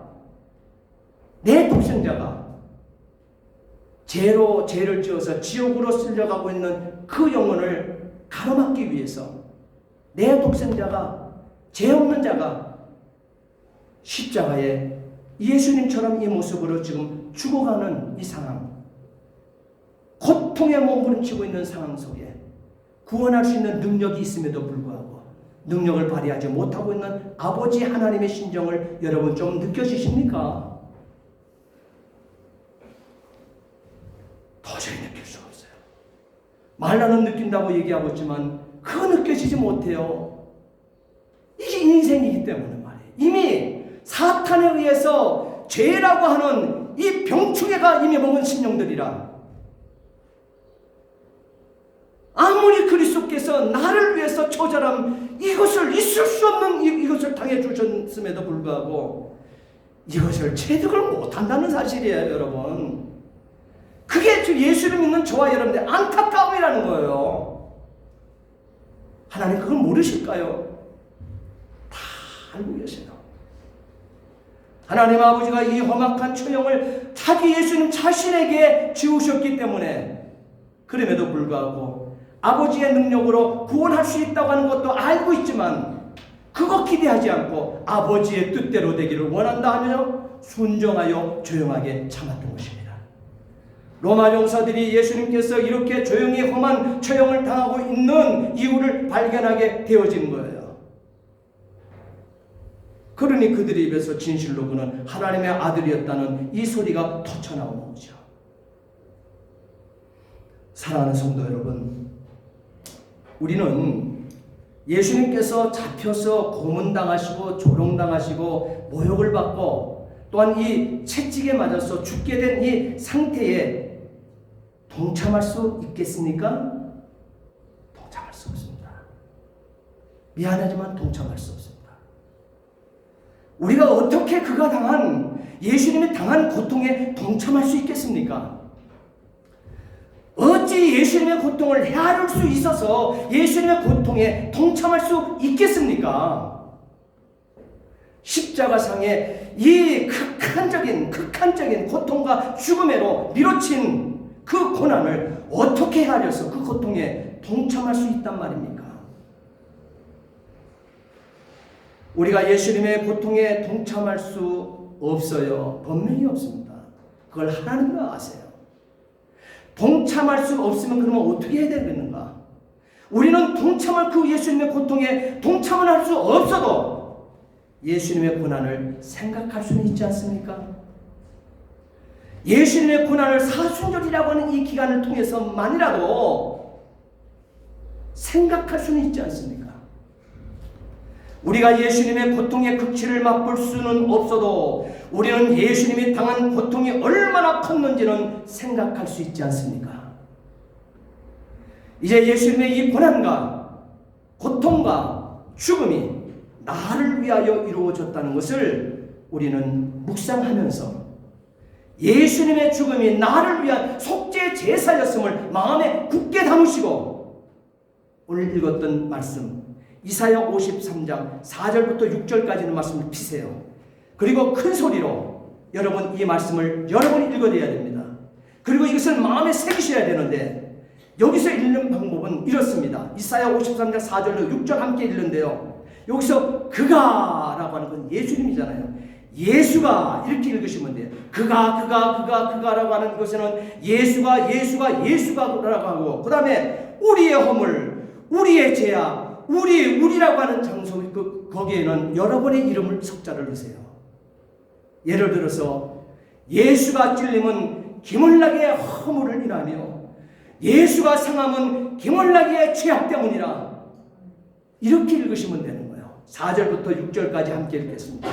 죄를 지어서 지옥으로 쓸려가고 있는 그 영혼을 가로막기 위해서 내 독생자가, 죄 없는 자가 십자가에 예수님처럼 이 모습으로 지금 죽어가는 이 상황, 고통에 몸부림치고 있는 상황 속에 구원할 수 있는 능력이 있음에도 불구하고 능력을 발휘하지 못하고 있는 아버지 하나님의 심정을 여러분 좀 느껴지십니까? 도저히 느낄 수가 없어요. 말로는 느낀다고 얘기하고 있지만 그거 느껴지지 못해요. 이게 인생이기 때문에 말이에요. 이미 사탄에 의해서 죄라고 하는 이 병충해가 이미 먹은 심령들이라 아무리 그리스도께서 나를 위해서 처절함 이것을 있을 수 없는 이것을 당해 주셨음에도 불구하고 이것을 체득을 못한다는 사실이에요, 여러분. 그게 예수를 믿는 저와 여러분들의 안타까움이라는 거예요. 하나님 그걸 모르실까요? 다 알고 계세요. 하나님 아버지가 이 험악한 처형을 자기 예수님 자신에게 지우셨기 때문에 그럼에도 불구하고 아버지의 능력으로 구원할 수 있다고 하는 것도 알고 있지만 그거 기대하지 않고 아버지의 뜻대로 되기를 원한다 하며 순종하여 조용하게 참았던 것입니다. 로마 병사들이 예수님께서 이렇게 조용히 험한 처형을 당하고 있는 이유를 발견하게 되어진 거예요. 그러니 그들의 입에서 진실로 그는 하나님의 아들이었다는 이 소리가 터쳐나오는 거죠. 사랑하는 성도 여러분, 우리는 예수님께서 잡혀서 고문당하시고 조롱당하시고 모욕을 받고 또한 이 채찍에 맞아서 죽게 된 이 상태에 동참할 수 있겠습니까? 동참할 수 없습니다. 미안하지만 동참할 수 없습니다. 우리가 어떻게 그가 당한, 예수님이 당한 고통에 동참할 수 있겠습니까? 어찌 예수님의 고통을 헤아릴 수 있어서 예수님의 고통에 동참할 수 있겠습니까? 십자가상에 이 극한적인 고통과 죽음으로 밀어친 그 고난을 어떻게 헤아려서 그 고통에 동참할 수 있단 말입니까? 우리가 예수님의 고통에 동참할 수 없어요. 분명히 없습니다. 그걸 하나님도 아세요. 동참할 수 없으면 그러면 어떻게 해야 되겠는가? 우리는 동참할 그 예수님의 고통에 동참을 할 수 없어도 예수님의 고난을 생각할 수는 있지 않습니까? 예수님의 고난을 사순절이라고 하는 이 기간을 통해서만이라도 생각할 수는 있지 않습니까? 우리가 예수님의 고통의 극치를 맛볼 수는 없어도 우리는 예수님이 당한 고통이 얼마나 컸는지는 생각할 수 있지 않습니까? 이제 예수님의 이 고난과 고통과 죽음이 나를 위하여 이루어졌다는 것을 우리는 묵상하면서 예수님의 죽음이 나를 위한 속죄 제사였음을 마음에 굳게 담으시고 오늘 읽었던 말씀 이사야 53장 4절부터 6절까지는 말씀을 피세요. 그리고 큰 소리로 여러분 이 말씀을 여러 번 읽어내야 됩니다. 그리고 이것을 마음에 새기셔야 되는데 여기서 읽는 방법은 이렇습니다. 이사야 53장 4절로 6절 함께 읽는데요. 여기서 그가라고 하는 건 예수님이잖아요. 예수가 이렇게 읽으시면 돼요. 그가라고 하는 것에는 예수가라고 하고 그 다음에 우리의 허물, 우리의 죄악, 우리라고 하는 장소 거기에는 여러 번의 이름을 석자를 넣으세요. 예를 들어서 예수가 찔림은 기물나기의 허물을 인하며 예수가 상함은 기물나기의 죄악 때문이라 이렇게 읽으시면 되는 거예요. 4절부터 6절까지 함께 읽겠습니다.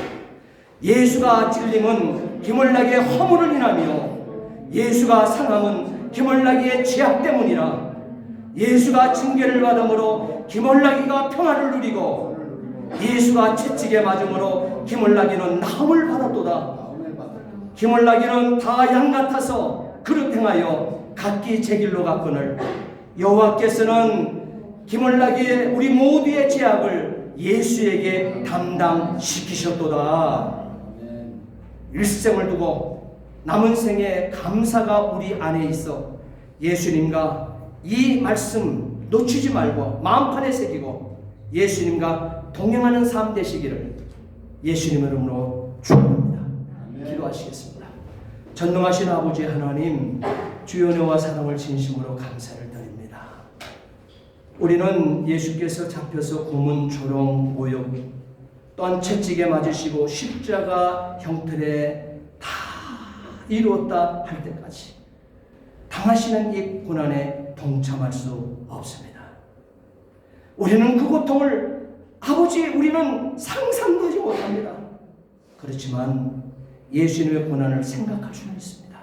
예수가 찔림은 기물나기의 허물을 인하며 예수가 상함은 기물나기의 죄악 때문이라 예수가 징계를 받음으로 기물나기가 평안을 누리고 예수가 채찍에 맞음으로 기물나기는 나음을 받았도다. 기물나기는 다 양 같아서 그릇 행하여 각기 제 길로 갔거늘 여호와께서는 기물나기의 우리 모두의 죄악을 예수에게 담당시키셨도다. 일생을 두고 남은 생에 감사가 우리 안에 있어 예수님과 이 말씀 놓치지 말고 마음판에 새기고 예수님과 동행하는 삶 되시기를 예수님 이름으로 축원합니다. 기도하시겠습니다. 전능하신 아버지 하나님, 주의 은혜와 사랑을 진심으로 감사를 드립니다. 우리는 예수께서 잡혀서 고문, 조롱, 모욕 또한 채찍에 맞으시고 십자가 형틀에 다 이루었다 할 때까지 당하시는 이 고난에 동참할 수 없습니다. 우리는 그 고통을 우리는 상상도 하지 못합니다. 그렇지만 예수님의 고난을 생각할 수는 있습니다.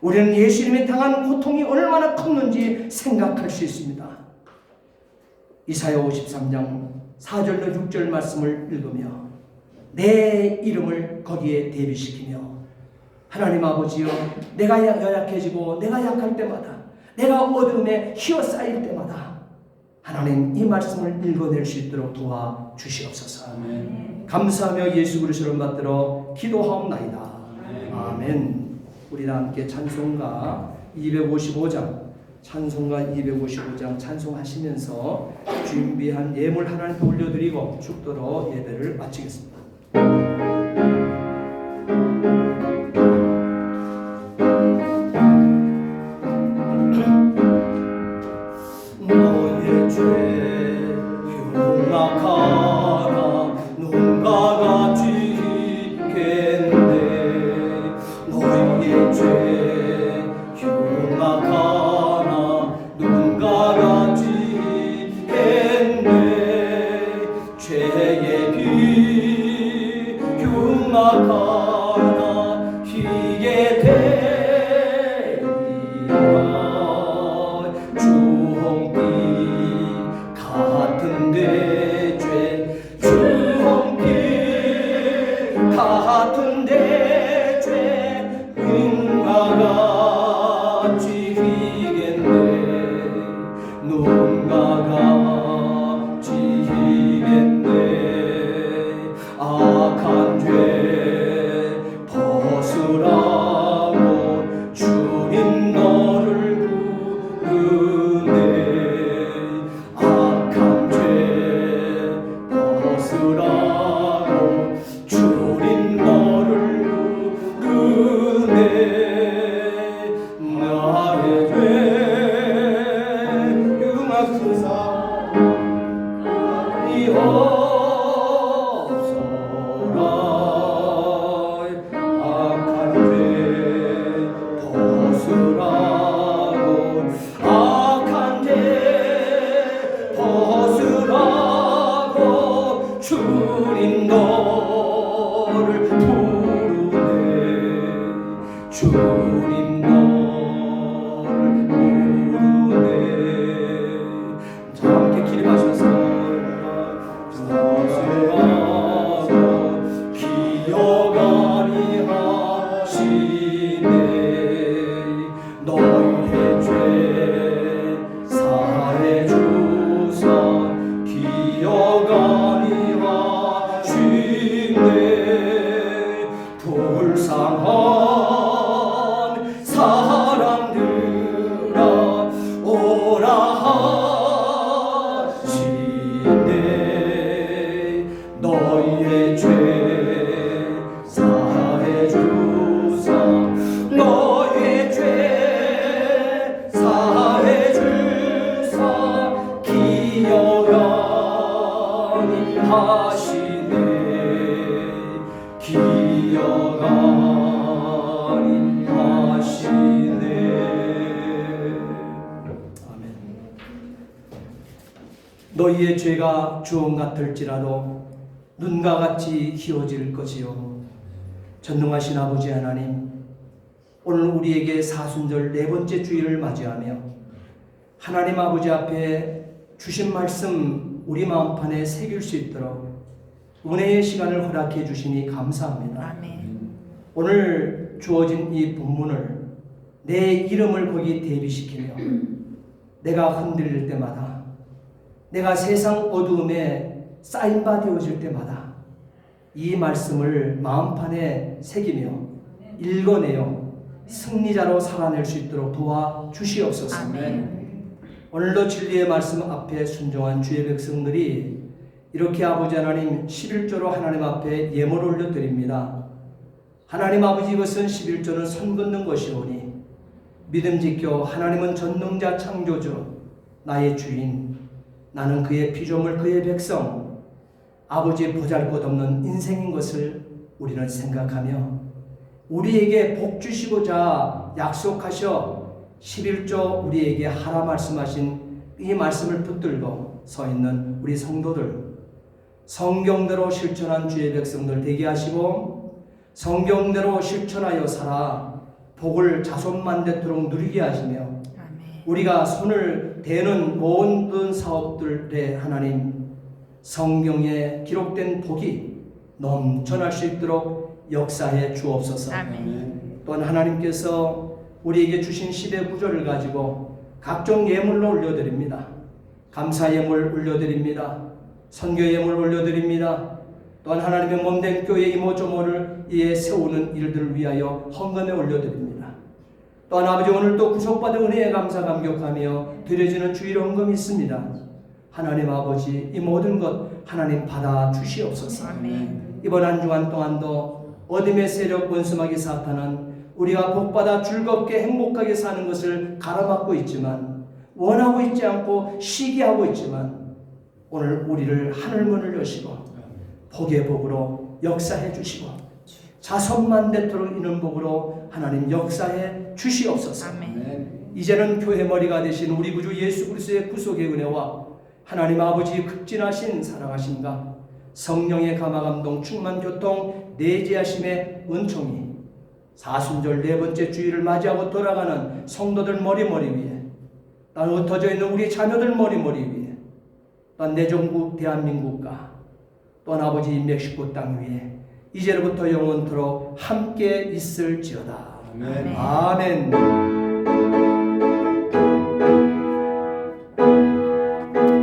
우리는 예수님이 당한 고통이 얼마나 컸는지 생각할 수 있습니다. 이사야 53장 4절로 6절 말씀을 읽으며 내 이름을 거기에 대비시키며 하나님 아버지여, 내가 연약해지고 내가 약할 때마다, 내가 어둠에 휘어싸일 때마다 하나님 이 말씀을 읽어낼 수 있도록 도와주시옵소서. 아멘. 감사하며 예수 그리스도를 받들어 기도하옵나이다. 아멘. 우리 다 함께 찬송가 255장 찬송하시면서 준비한 예물 하나님께 올려드리고 축도로 예배를 마치겠습니다. 너의 죄 흉악하나 눈 감아 내게 비흉악하나 희게 되리라 주홍빛 같은데 죄 주홍빛 같은데 죄 은과 같이 휘겠네 눈과 같이 휘겠네 악한 죄 벗으라고 주님 너를 부르네 악한 죄 벗으라고 주님 너를 부르네 나의 죄 흉악한 사랑이 없어라 악한 죄 벗으라고 악한 죄 벗으라고 주님 너를 부르네 주님 너를 부르네 자 함께 기립하셔서 벗으라고 기억하니 하시네 너희의 죄 사해 주사 기억하니 하시네 불쌍한 사람들아 오라 하시네 너희의 죄 사해 주사 너희의 죄 사해 주사 기억하니 하시네 기억하니 하시네 아멘. 너희의 죄가 주홍 같을지라도 눈과 같이 희어질 것이요 전능하신 아버지 하나님 오늘 우리에게 사순절 네 번째 주일을 맞이하며 하나님 아버지 앞에 주신 말씀 우리 마음판에 새길 수 있도록 은혜의 시간을 허락해 주시니 감사합니다. 아멘. 오늘 주어진 이 본문을 내 이름을 거기 대비시키며 내가 흔들릴 때마다 내가 세상 어두움에 쌓인바 되어질 때마다 이 말씀을 마음판에 새기며 읽어내어 승리자로 살아낼 수 있도록 도와주시옵소서. 아멘. 오늘도 진리의 말씀 앞에 순종한 주의 백성들이 이렇게 아버지 하나님 11조로 하나님 앞에 예물을 올려드립니다. 하나님 아버지 이것은 11조는 선 긋는 것이오니 믿음직교 하나님은 전능자 창조주 나의 주인 나는 그의 피조물 그의 백성 아버지의 보잘것없는 인생인 것을 우리는 생각하며 우리에게 복 주시고자 약속하셔 11조 우리에게 하라 말씀하신 이 말씀을 붙들고 서 있는 우리 성도들 성경대로 실천한 주의 백성들 되게 하시고 성경대로 실천하여 살아 복을 자손만대토록 누리게 하시며 아멘. 우리가 손을 대는 모든 사업들에 하나님 성경에 기록된 복이 넘쳐날 수 있도록 역사해 주옵소서. 아멘. 또한 하나님께서 우리에게 주신 10의 구절을 가지고 각종 예물로 올려드립니다. 감사 예물 올려드립니다. 선교 예물 올려드립니다. 또한 하나님의 몸된 교회 이모저모를 이에 세우는 일들을 위하여 헌금에 올려드립니다. 또한 아버지 오늘 또 구속받은 은혜에 감사 감격하며 드려지는 주일 헌금이 있습니다. 하나님 아버지 이 모든 것 하나님 받아 주시옵소서. 아멘. 이번 한 주간 동안도 어둠의 세력 원수마귀 사탄은 우리가 복받아 즐겁게 행복하게 사는 것을 가로막고 있지만 원하고 있지 않고 시기하고 있지만 오늘 우리를 하늘문을 여시고 복의 복으로 역사해 주시고 자손만대토록 이는 복으로 하나님 역사해 주시옵소서. 아멘. 이제는 교회 머리가 되신 우리 구주 예수 그리스도의 구속의 은혜와 하나님 아버지의 극진하신 사랑하심과 성령의 감화감동 충만 교통 내재하심의 은총이 사순절 네 번째 주일을 맞이하고 돌아가는 성도들 머리 위에, 또 흩어져 있는 우리 자녀들 머리 위에, 또 내종국 대한민국과 또 아버지 멕시코 땅 위에 이제로부터 영원토록 함께 있을지어다. 아멘. 아멘.